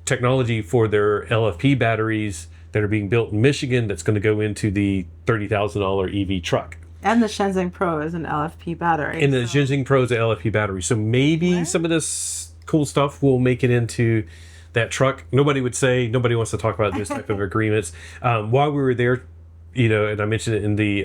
A: technology for their LFP batteries that are being built in Michigan that's going to go into the $30,000 EV truck.
B: And the Xpeng Pro is an LFP battery.
A: And the Xpeng Pro is an LFP battery. So maybe some of this cool stuff will make it into that truck. Nobody wants to talk about this type of agreements. While we were there, and I mentioned it in the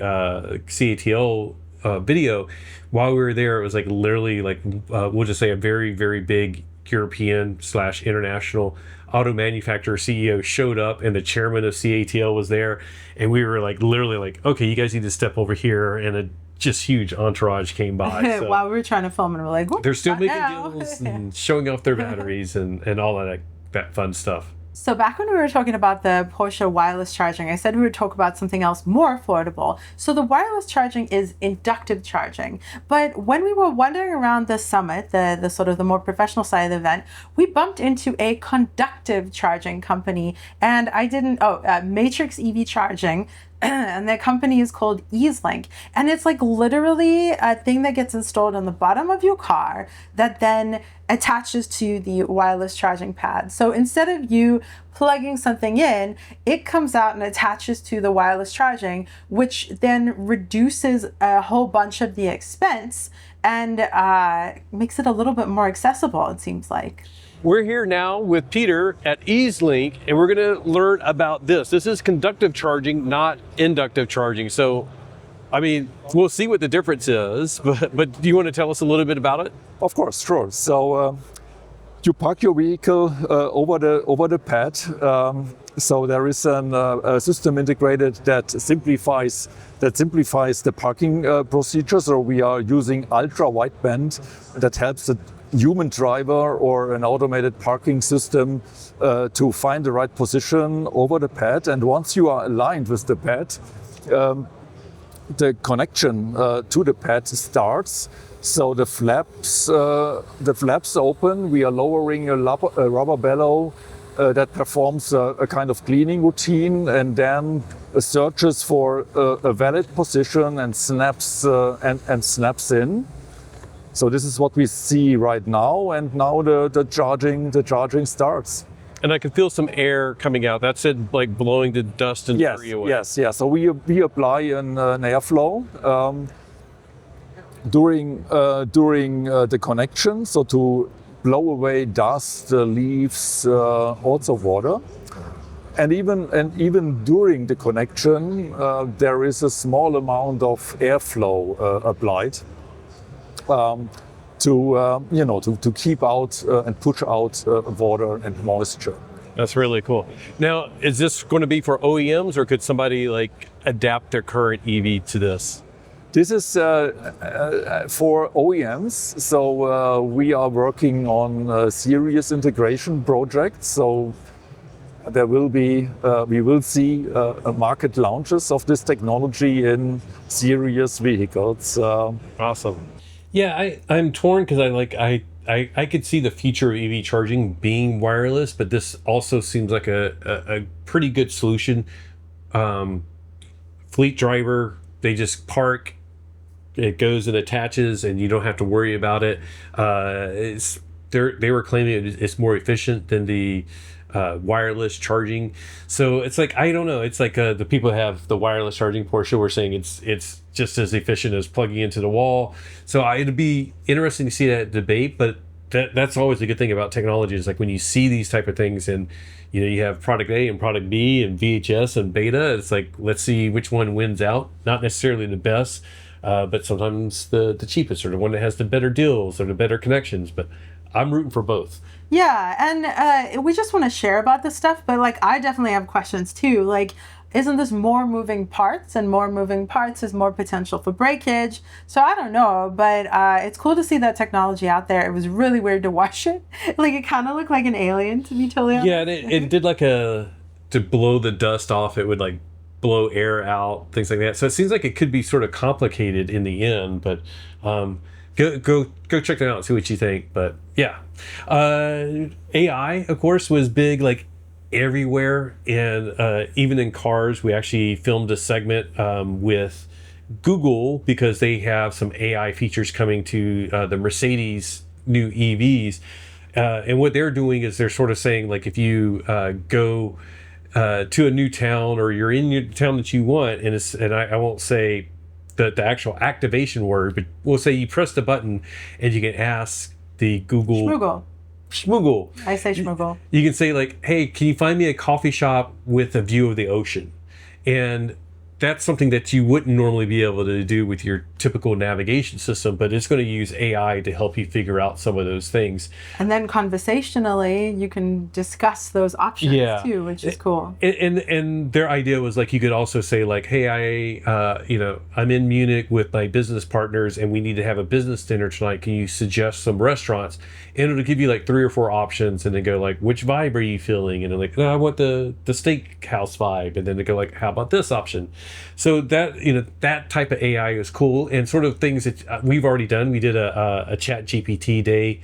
A: CATL video, while we were there, it was like literally like, we'll just say a very, very big European / international auto manufacturer CEO showed up, and the chairman of CATL was there. And we were like, literally like, okay, you guys need to step over here. And a just huge entourage came by. So
B: while we were trying to film, and we're like,
A: they're still making deals and showing off their batteries and all of that fun stuff.
B: So back when we were talking about the Porsche wireless charging, I said we would talk about something else more affordable. So the wireless charging is inductive charging. But when we were wandering around the summit, the sort of the more professional side of the event, we bumped into a conductive charging company. And Matrix EV Charging. And their company is called Easelink. And it's like literally a thing that gets installed on the bottom of your car that then attaches to the wireless charging pad. So instead of you plugging something in, it comes out and attaches to the wireless charging, which then reduces a whole bunch of the expense and makes it a little bit more accessible, it seems like.
A: We're here now with Peter at Easelink, and we're going to learn about this. This is conductive charging, not inductive charging. So, I mean, we'll see what the difference is, but do you want to tell us a little bit about it?
C: Of course, sure. So you park your vehicle over the pad. So there is a system integrated that simplifies the parking procedure. So we are using ultra wideband that helps the human driver or an automated parking system to find the right position over the pad. And once you are aligned with the pad, the connection to the pad starts. So the flaps open. We are lowering a rubber bellow that performs a kind of cleaning routine, and then searches for a valid position and snaps in. So this is what we see right now, and now the charging starts.
A: And I can feel some air coming out. That's it, like blowing the dust and debris away.
C: Yes. So we apply an airflow during the connection, so to blow away dust, leaves, also water. And even during the connection, there is a small amount of airflow applied. To keep out and push out water and moisture.
A: That's really cool. Now, is this going to be for OEMs, or could somebody like adapt their current EV to this?
C: This is for OEMs. So we are working on serious integration projects. So there will be, we will see market launches of this technology in serious vehicles.
A: Awesome. Yeah, I'm torn because I could see the future of EV charging being wireless, but this also seems like a pretty good solution. Fleet driver, they just park, it goes and attaches, and you don't have to worry about it. They were claiming it's more efficient than the wireless charging. So it's like, I don't know. It's like the people who have the wireless charging Porsche were saying it's just as efficient as plugging into the wall. So it'd be interesting to see that debate, but that's always a good thing about technology is like when you see these type of things and you have product A and product B and VHS and beta, it's like, let's see which one wins out. Not necessarily the best, but sometimes the cheapest or the one that has the better deals or the better connections. But I'm rooting for both.
B: Yeah, and we just want to share about this stuff, but like I definitely have questions too. Like, isn't this more moving parts, and more moving parts is more potential for breakage? So I don't know, but it's cool to see that technology out there. It was really weird to watch it. Like, it kind of looked like an alien, to be totally honest.
A: Yeah, and it did like to blow the dust off, it would like blow air out, things like that. So it seems like it could be sort of complicated in the end, but go check that out and see what you think. But yeah, AI, of course, was big, like everywhere, and even in cars. We actually filmed a segment with Google because they have some AI features coming to the Mercedes new EVs, and what they're doing is they're sort of saying, like, if you go to a new town, or you're in your town that you want, and I won't say the actual activation word, but we'll say you press the button and you can ask the Google Schmoogle.
B: I say Schmoogle.
A: You can say, like, hey, can you find me a coffee shop with a view of the ocean? And that's something that you wouldn't normally be able to do with your typical navigation system, but it's going to use AI to help you figure out some of those things. And
B: then conversationally, you can discuss those options too, which is cool.
A: And their idea was, like, you could also say, like, hey, I'm in Munich with my business partners and we need to have a business dinner tonight. Can you suggest some restaurants? And it'll give you like 3 or 4 options, and then go like, which vibe are you feeling? And then like, no, I want the steakhouse vibe. And then they go like, how about this option? So that, that type of AI is cool, and sort of things that we've already done. We did a Chat GPT day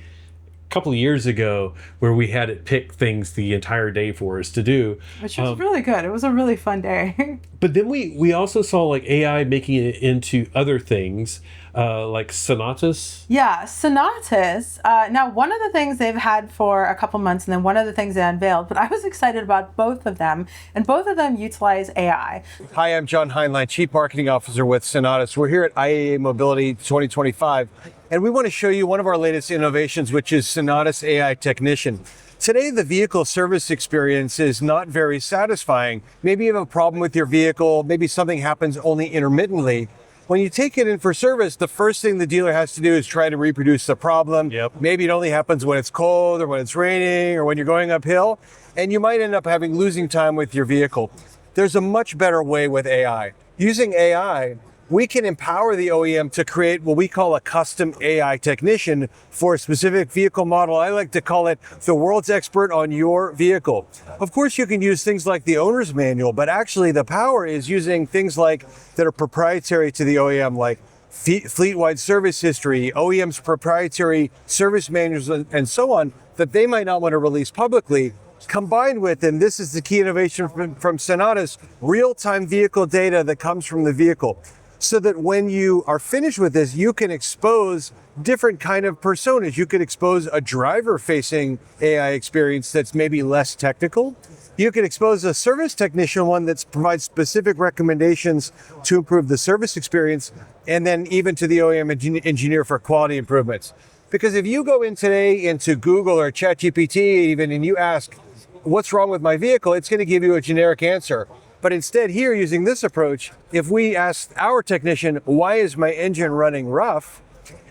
A: a couple of years ago where we had it pick things the entire day for us to do,
B: which was really good. It was a really fun day.
A: But then we also saw like AI making it into other things, like Sonatus.
B: Yeah, Sonatus. Now, one of the things they've had for a couple months, and then one of the things they unveiled, but I was excited about both of them, and both of them utilize AI.
D: Hi, I'm John Heinlein, Chief Marketing Officer with Sonatus. We're here at IAA Mobility 2025, and we want to show you one of our latest innovations, which is Sonatus AI Technician. Today, the vehicle service experience is not very satisfying. Maybe you have a problem with your vehicle, maybe something happens only intermittently. When you take it in for service, the first thing the dealer has to do is try to reproduce the problem.
A: Yep.
D: Maybe it only happens when it's cold or when it's raining or when you're going uphill, and you might end up losing time with your vehicle. There's a much better way with AI. Using AI, we can empower the OEM to create what we call a custom AI technician for a specific vehicle model. I like to call it the world's expert on your vehicle. Of course, you can use things like the owner's manual, but actually the power is using things like that are proprietary to the OEM, like fleet-wide service history, OEM's proprietary service manuals, and so on, that they might not want to release publicly, combined with, and this is the key innovation from Sonatus, real-time vehicle data that comes from the vehicle. So that when you are finished with this, you can expose different kind of personas. You could expose a driver-facing AI experience that's maybe less technical. You could expose a service technician one that provides specific recommendations to improve the service experience, and then even to the OEM engineer for quality improvements. Because if you go in today into Google or ChatGPT even, and you ask, what's wrong with my vehicle? It's going to give you a generic answer. But instead here, using this approach, if we ask our technician, why is my engine running rough?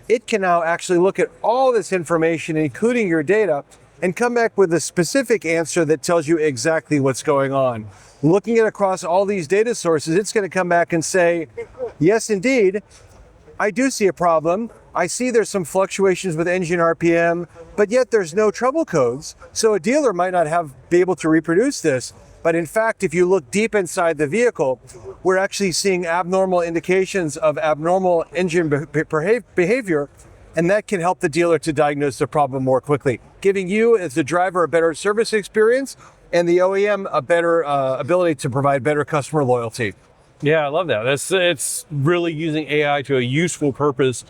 D: It can now actually look at all this information, including your data, and come back with a specific answer that tells you exactly what's going on. Looking at across all these data sources, it's going to come back and say, yes, indeed, I do see a problem. I see there's some fluctuations with engine RPM, but yet there's no trouble codes. So a dealer might not be able to reproduce this. But in fact, if you look deep inside the vehicle, we're actually seeing abnormal indications of abnormal engine behavior, and that can help the dealer to diagnose the problem more quickly, giving you as the driver a better service experience and the OEM a better ability to provide better customer loyalty.
A: Yeah, I love that. It's really using AI to a useful purpose,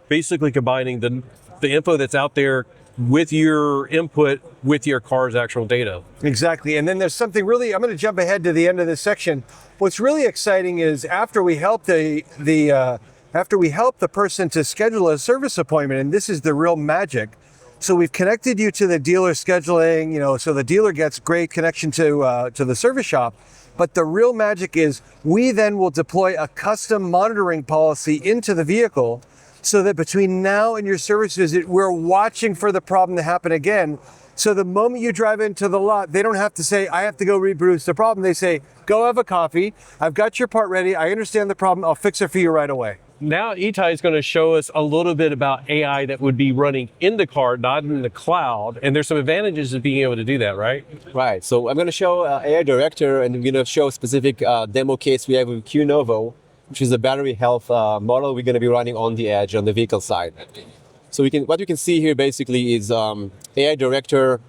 A: basically combining the info that's out there with your input with your car's actual data.
D: Exactly. And then there's something really, I'm going to jump ahead to the end of this section. What's really exciting is after we help the person to schedule a service appointment, and this is the real magic. So we've connected you to the dealer scheduling, so the dealer gets great connection to the service shop. But the real magic is we then will deploy a custom monitoring policy into the vehicle so that between now and your service visit, we're watching for the problem to happen again. So the moment you drive into the lot, they don't have to say, I have to go reproduce the problem. They say, go have a coffee. I've got your part ready. I understand the problem. I'll fix it for you right away.
A: Now Itai is going to show us a little bit about AI that would be running in the car, not in the cloud. And there's some advantages of being able to do that, right?
E: Right. So I'm going to show AI Director, and I'm going to show a specific demo case we have with Qnovo, which is a battery health model we're going to be running on the edge on the vehicle side. So what you can see here basically is AI Director,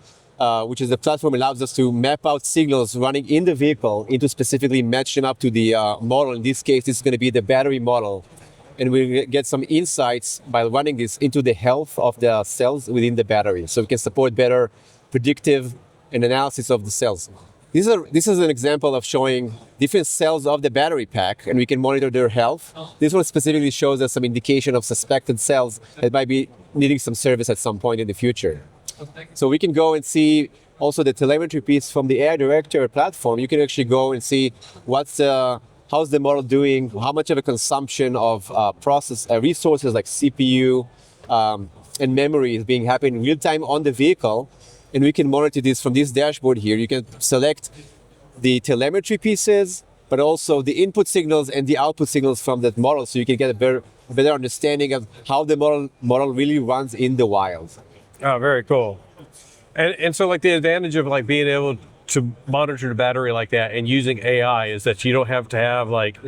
E: which is the platform allows us to map out signals running in the vehicle into specifically match them up to the model. In this case, this is going to be the battery model. And we get some insights by running this into the health of the cells within the battery. So we can support better predictive and analysis of the cells. This is an example of showing different cells of the battery pack, and we can monitor their health. This one specifically shows us some indication of suspected cells that might be needing some service at some point in the future. So we can go and see also the telemetry piece from the AI Director platform. You can actually go and see how's the model doing, how much of a consumption of resources like CPU and memory is being happening in real time on the vehicle. And we can monitor this from this dashboard here. You can select the telemetry pieces, but also the input signals and the output signals from that model, so you can get a better understanding of how the model really runs in the wild.
A: Oh, very cool. And so like the advantage of like being able to monitor the battery like that and using AI is that you don't have to have like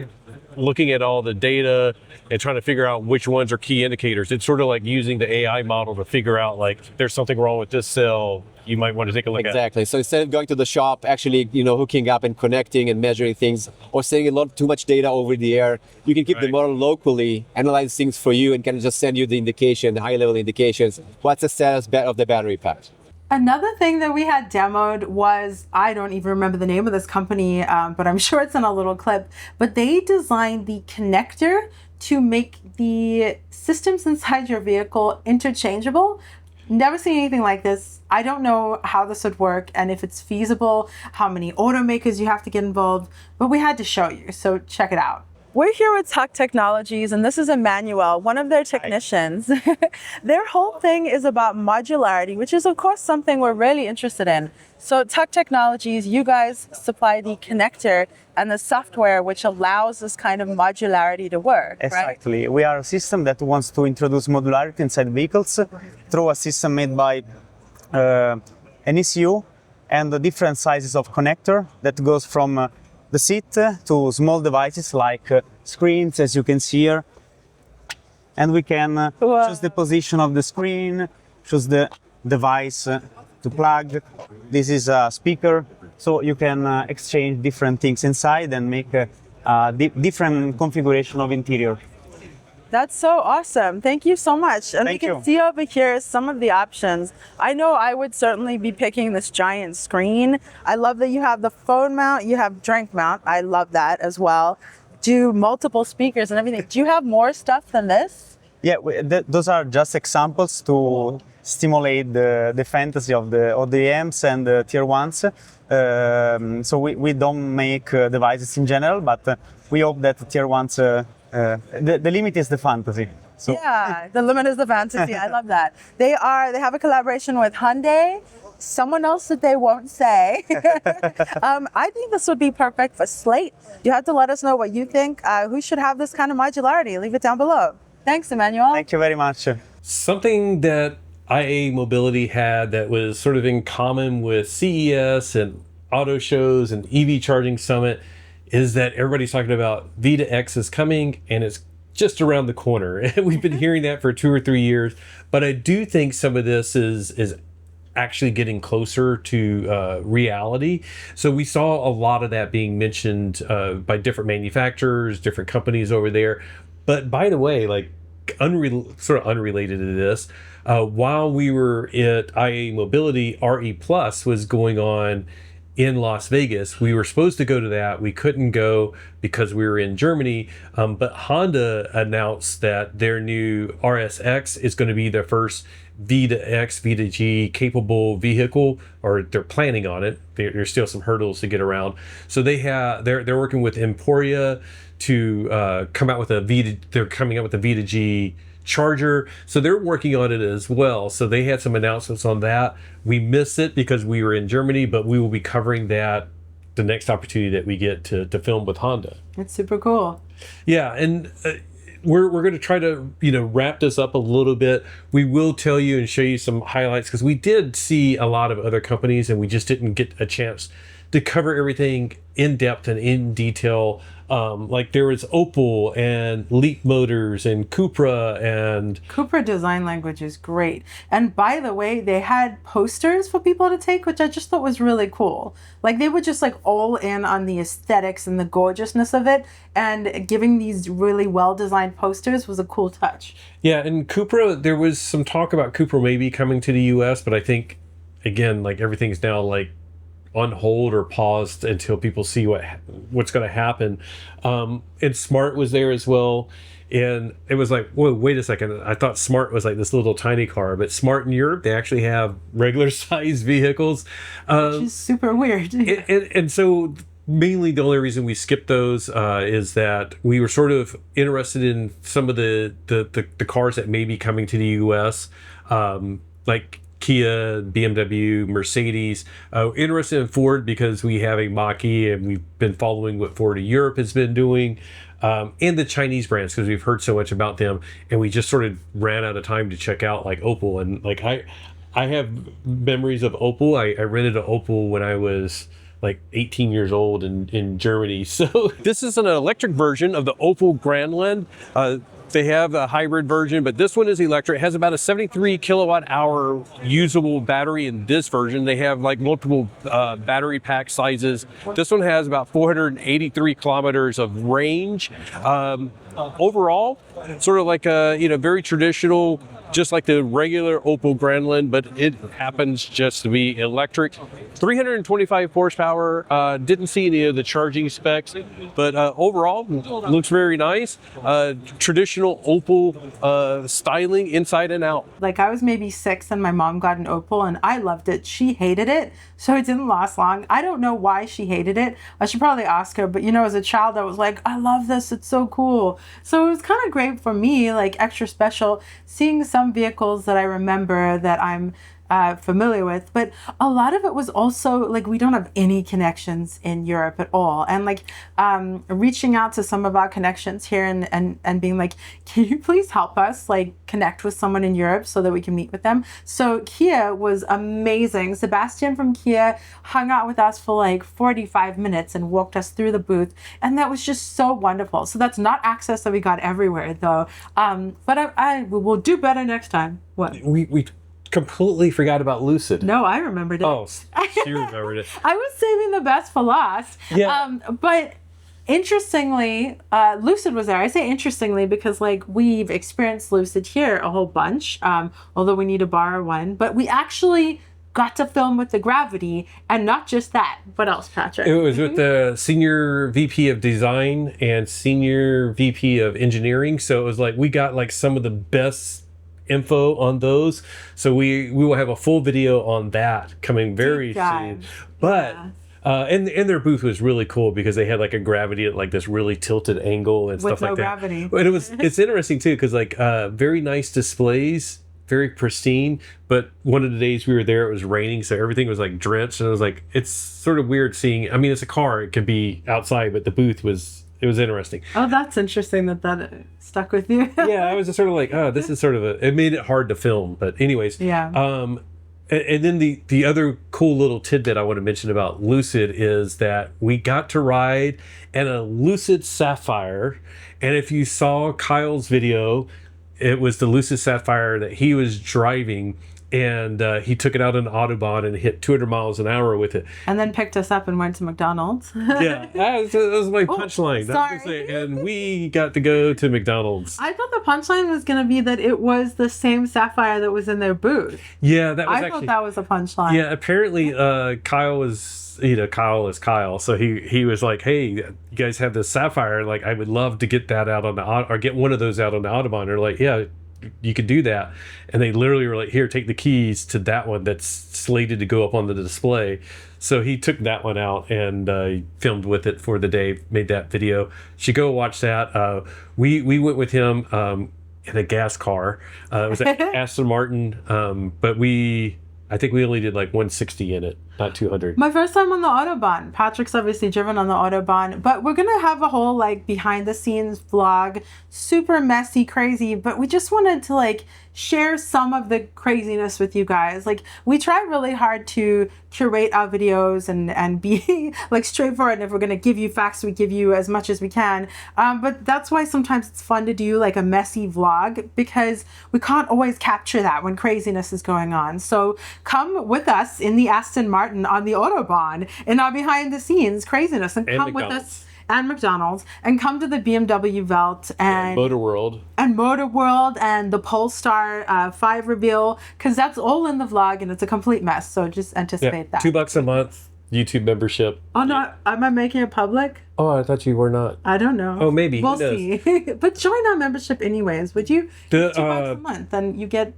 A: looking at all the data and trying to figure out which ones are key indicators. It's sort of like using the AI model to figure out like there's something wrong with this cell. You might want to take a look at it.
E: Exactly. So instead of going to the shop, actually, hooking up and connecting and measuring things, or sending too much data over the air, you can keep the model locally, analyze things for you, and kind of just send you the indication, the high-level indications. What's the status of the battery pack?
B: Another thing that we had demoed was, I don't even remember the name of this company, but I'm sure it's in a little clip, but they designed the connector to make the systems inside your vehicle interchangeable. Never seen anything like this. I don't know how this would work and if it's feasible, how many automakers you have to get involved, but we had to show you, so check it out.
F: We're here with Togg Technologies, and this is Emmanuel, one of their technicians. Their whole thing is about modularity, which is, of course, something we're really interested in. So Togg Technologies, you guys supply the connector and the software which allows this kind of modularity to work,
G: Exactly.
F: right?
G: We are a system that wants to introduce modularity inside vehicles through a system made by an ECU and the different sizes of connector that goes from the seat to small devices like screens, as you can see here. And we can choose the position of the screen, choose the device to plug. This is a speaker, so you can exchange different things inside and make a different configuration of interior.
F: That's so awesome. Thank you so much. And
G: Thank
F: we can
G: you.
F: see over here some of the options. I know I would certainly be picking this giant screen. I love that you have the phone mount, you have drink mount. I love that as well. Do multiple speakers and everything. Do you have more stuff than this?
G: Yeah, those are just examples to stimulate the fantasy of the ODMs and the tier ones. So we don't make devices in general, but we hope that the tier ones, the limit is the fantasy. So.
F: Yeah, the limit is the fantasy. I love that. They have a collaboration with Hyundai, someone else that they won't say. I think this would be perfect for Slate. You have to let us know what you think. Who should have this kind of modularity? Leave it down below. Thanks, Emmanuel.
G: Thank you very much.
A: Something that IAA Mobility had that was sort of in common with CES and auto shows and EV Charging Summit is that everybody's talking about V2X is coming and it's just around the corner. And we've been hearing that for 2 or 3 years, but I do think some of this is actually getting closer to reality. So we saw a lot of that being mentioned by different manufacturers, different companies over there. But by the way, like sort of unrelated to this, while we were at IAA Mobility, RE Plus was going on in Las Vegas. We were supposed to go to that. We couldn't go because we were in Germany. But Honda announced that their new RSX is going to be their first V2X, V2G capable vehicle, or they're planning on it. There's still some hurdles to get around. So they're working with Emporia to come out with they're coming out with a V2G charger, so they're working on it as well. So they had some announcements on that. We missed it because we were in Germany, but we will be covering that the next opportunity that we get to film with Honda.
B: It's super cool.
A: Yeah, and we're going to try to wrap this up a little bit. We will tell you and show you some highlights because we did see a lot of other companies and we just didn't get a chance to cover everything in depth and in detail. Like there was Opel and Leapmotors and
B: Cupra design language is great. And by the way, they had posters for people to take, which I just thought was really cool. Like they were just like all in on the aesthetics and the gorgeousness of it, and giving these really well-designed posters was a cool touch.
A: Yeah, and Cupra, there was some talk about Cupra maybe coming to the US, but I think again, like everything's now like on hold or paused until people see what's going to happen. And Smart was there as well. And it was like, whoa, wait a second. I thought Smart was like this little tiny car, but Smart in Europe, they actually have regular size vehicles.
B: Which is super weird.
A: And so mainly the only reason we skipped those is that we were sort of interested in some of the cars that may be coming to the US, like Kia, BMW, Mercedes. Interested in Ford because we have a Mach-E and we've been following what Ford of Europe has been doing, and the Chinese brands because we've heard so much about them, and we just sort of ran out of time to check out like Opel. And like I have memories of Opel. I rented an Opel when I was like 18 years old in Germany. So this is an electric version of the Opel Grandland. They have a hybrid version, but this one is electric. It has about a 73 kilowatt hour usable battery in this version. They have like multiple battery pack sizes. This one has about 483 kilometers of range. Overall, sort of like a very traditional, just like the regular Opel Grandland, but it happens just to be electric. 325 horsepower. Didn't see any of the charging specs, but overall looks very nice. Traditional Opel styling inside and out.
B: Like I was maybe 6 and my mom got an Opel and I loved it. She hated it, so it didn't last long. I don't know why she hated it. I should probably ask her, but as a child I was like, I love this, it's so cool. So it was kind of great for me, like extra special, seeing some vehicles that I remember that I'm familiar with, but a lot of it was also like we don't have any connections in Europe at all, and like reaching out to some of our connections here and being like, can you please help us like connect with someone in Europe so that we can meet with them. So Kia was amazing. Sebastian from Kia hung out with us for like 45 minutes and walked us through the booth, and that was just so wonderful. So that's not access that we got everywhere though, but I will do better next time. What
A: we completely forgot about Lucid.
B: No, I remembered it.
A: Oh, she remembered it.
B: I was saving the best for last.
A: Yeah.
B: But interestingly, Lucid was there. I say interestingly because like we've experienced Lucid here a whole bunch, although we need to borrow one. But we actually got to film with the Gravity, and not just that. What else, Patrick?
A: It was with the senior VP of design and senior VP of engineering. So it was like we got like some of the best info on those, so we will have a full video on that coming very soon. But and their booth was really cool because they had like a Gravity at like this really tilted angle and
B: with
A: stuff like that.
B: Gravity.
A: But it's interesting too because like very nice displays, very pristine. But one of the days we were there, it was raining, so everything was like drenched, and I was like, it's sort of weird seeing. I mean, it's a car; it could be outside, but the booth was It was interesting.
B: Oh, that's interesting that stuck with you.
A: Yeah, I was just sort of like, oh, this is sort of it made it hard to film. But anyways,
B: Yeah.
A: And then the other cool little tidbit I want to mention about Lucid is that we got to ride in a Lucid Sapphire. And if you saw Kyle's video, it was the Lucid Sapphire that he was driving, and he took it out on the Autobahn and hit 200 miles an hour with it.
B: And then picked us up and went to McDonald's.
A: Yeah, that was my punchline.
B: sorry.
A: And we got to go to McDonald's.
B: I thought the punchline was going to be that it was the same Sapphire that was in their booth.
A: Yeah, that was
B: I thought that was a punchline.
A: Yeah, apparently Kyle was, Kyle is Kyle. So he was like, hey, you guys have this Sapphire. Like, I would love to get that out on or get one of those out on the Autobahn. They're like, yeah, you could do that. And they literally were like, here, take the keys to that one that's slated to go up on the display. So he took that one out and filmed with it for the day, made that video. You should go watch that. We went with him in a gas car. It was an Aston Martin, but I think we only did like 160 in it, not 200.
B: My first time on the Autobahn. Patrick's obviously driven on the Autobahn, but we're going to have a whole like behind the scenes vlog, super messy, crazy, but we just wanted to like share some of the craziness with you guys. Like, we try really hard to curate our videos and be like straightforward. And if we're going to give you facts, we give you as much as we can. But that's why sometimes it's fun to do like a messy vlog, because we can't always capture that when craziness is going on. So come with us in the Aston Martin on the Autobahn in our behind the scenes craziness, and come with us, and McDonald's, and come to the BMW Welt and
A: Motor World
B: and the Polestar 5 reveal, because that's all in the vlog and it's a complete mess. So just anticipate that.
A: $2 a month YouTube membership.
B: Oh no, am I making it public?
A: Oh, I thought you were not.
B: I don't know.
A: Oh, maybe.
B: We'll see. But join our membership anyways, would you? $2 a month, and you get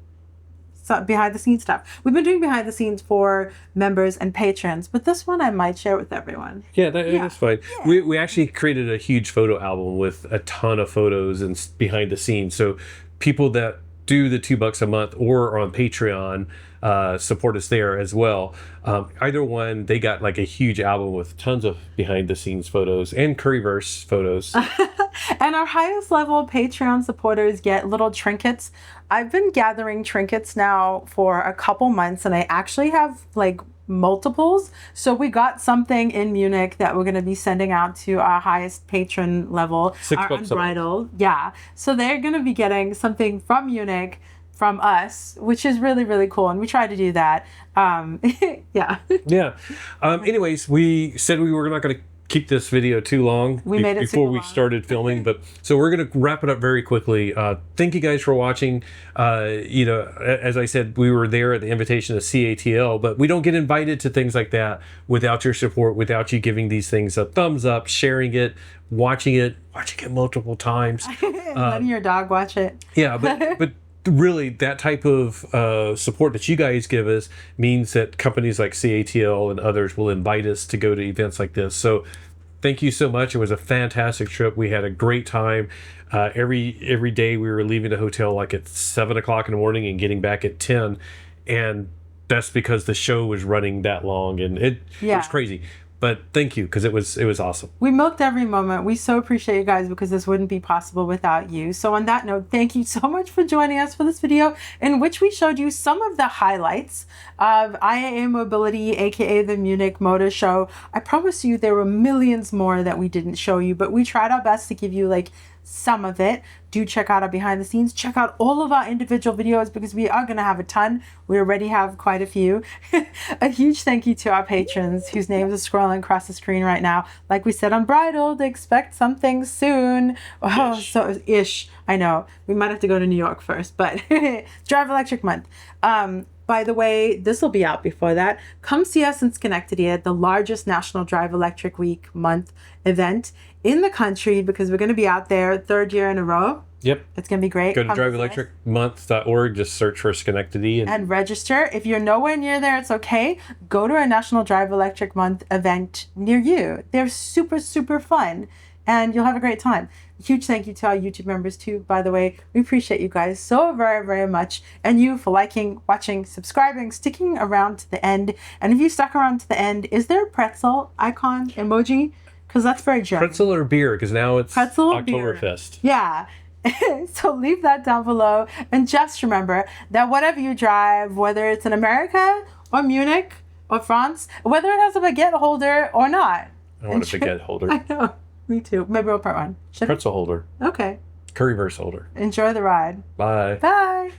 B: behind the scenes stuff. We've been doing behind the scenes for members and patrons, but this one I might share with everyone.
A: Yeah, that's fine. Yeah. We actually created a huge photo album with a ton of photos and behind the scenes. So people that do the $2 a month or are on Patreon support us there as well. Either one, they got like a huge album with tons of behind the scenes photos and Curryverse photos.
B: And our highest level Patreon supporters get little trinkets. I've been gathering trinkets now for a couple months, and I actually have like multiples. So we got something in Munich that we're going to be sending out to our highest patron level, our unbridled. Yeah. So they're going to be getting something from Munich from us, which is really, really cool. And we try to do that. Yeah.
A: Yeah. Anyways, we said we were not going to keep this video too long before we started filming, but so we're going to wrap it up very quickly. Thank you guys for watching. As I said, we were there at the invitation of CATL, but we don't get invited to things like that without your support, without you giving these things a thumbs up, sharing it, watching it multiple times,
B: letting your dog watch it.
A: Yeah, but really, that type of support that you guys give us means that companies like CATL and others will invite us to go to events like this. So thank you so much. It was a fantastic trip. We had a great time. Every day we were leaving the hotel like at 7 o'clock in the morning and getting back at 10. And that's because the show was running that long, and it was crazy. But thank you, because it was awesome.
B: We milked every moment. We so appreciate you guys, because this wouldn't be possible without you. So on that note, thank you so much for joining us for this video, in which we showed you some of the highlights of IAA Mobility, aka the Munich Motor Show. I promise you there were millions more that we didn't show you, but we tried our best to give you like some of it. Do check out our behind the scenes. Check out all of our individual videos, because we are going to have a ton. We already have quite a few. A huge thank you to our patrons whose names are scrolling across the screen right now. Like we said, unbridled, expect something soon. Oh, so ish. I know. We might have to go to New York first, but Drive Electric Month. By the way, this will be out before that. Come see us in Schenectady at the largest National Drive Electric Week month event in the country, because we're going to be out there 3rd year in a row.
A: Yep.
B: It's going to be great.
A: Go to driveelectricmonth.org, just search for Schenectady.
B: And register. If you're nowhere near there, it's okay. Go to a National Drive Electric Month event near you. They're super, super fun, and you'll have a great time. Huge thank you to our YouTube members too, by the way. We appreciate you guys so very, very much. And you for liking, watching, subscribing, sticking around to the end. And if you stuck around to the end, is there a pretzel icon emoji? Because that's very German.
A: Pretzel or beer? Because now it's
B: Pretzel or beer.
A: Oktoberfest.
B: Yeah. So leave that down below. And just remember that whatever you drive, whether it's in America or Munich or France, whether it has a baguette holder or not.
A: I want a baguette holder.
B: I know. Me too. Maybe we'll put one.
A: Pretzel holder.
B: Okay.
A: Currywurst holder.
B: Enjoy the ride.
A: Bye.
B: Bye.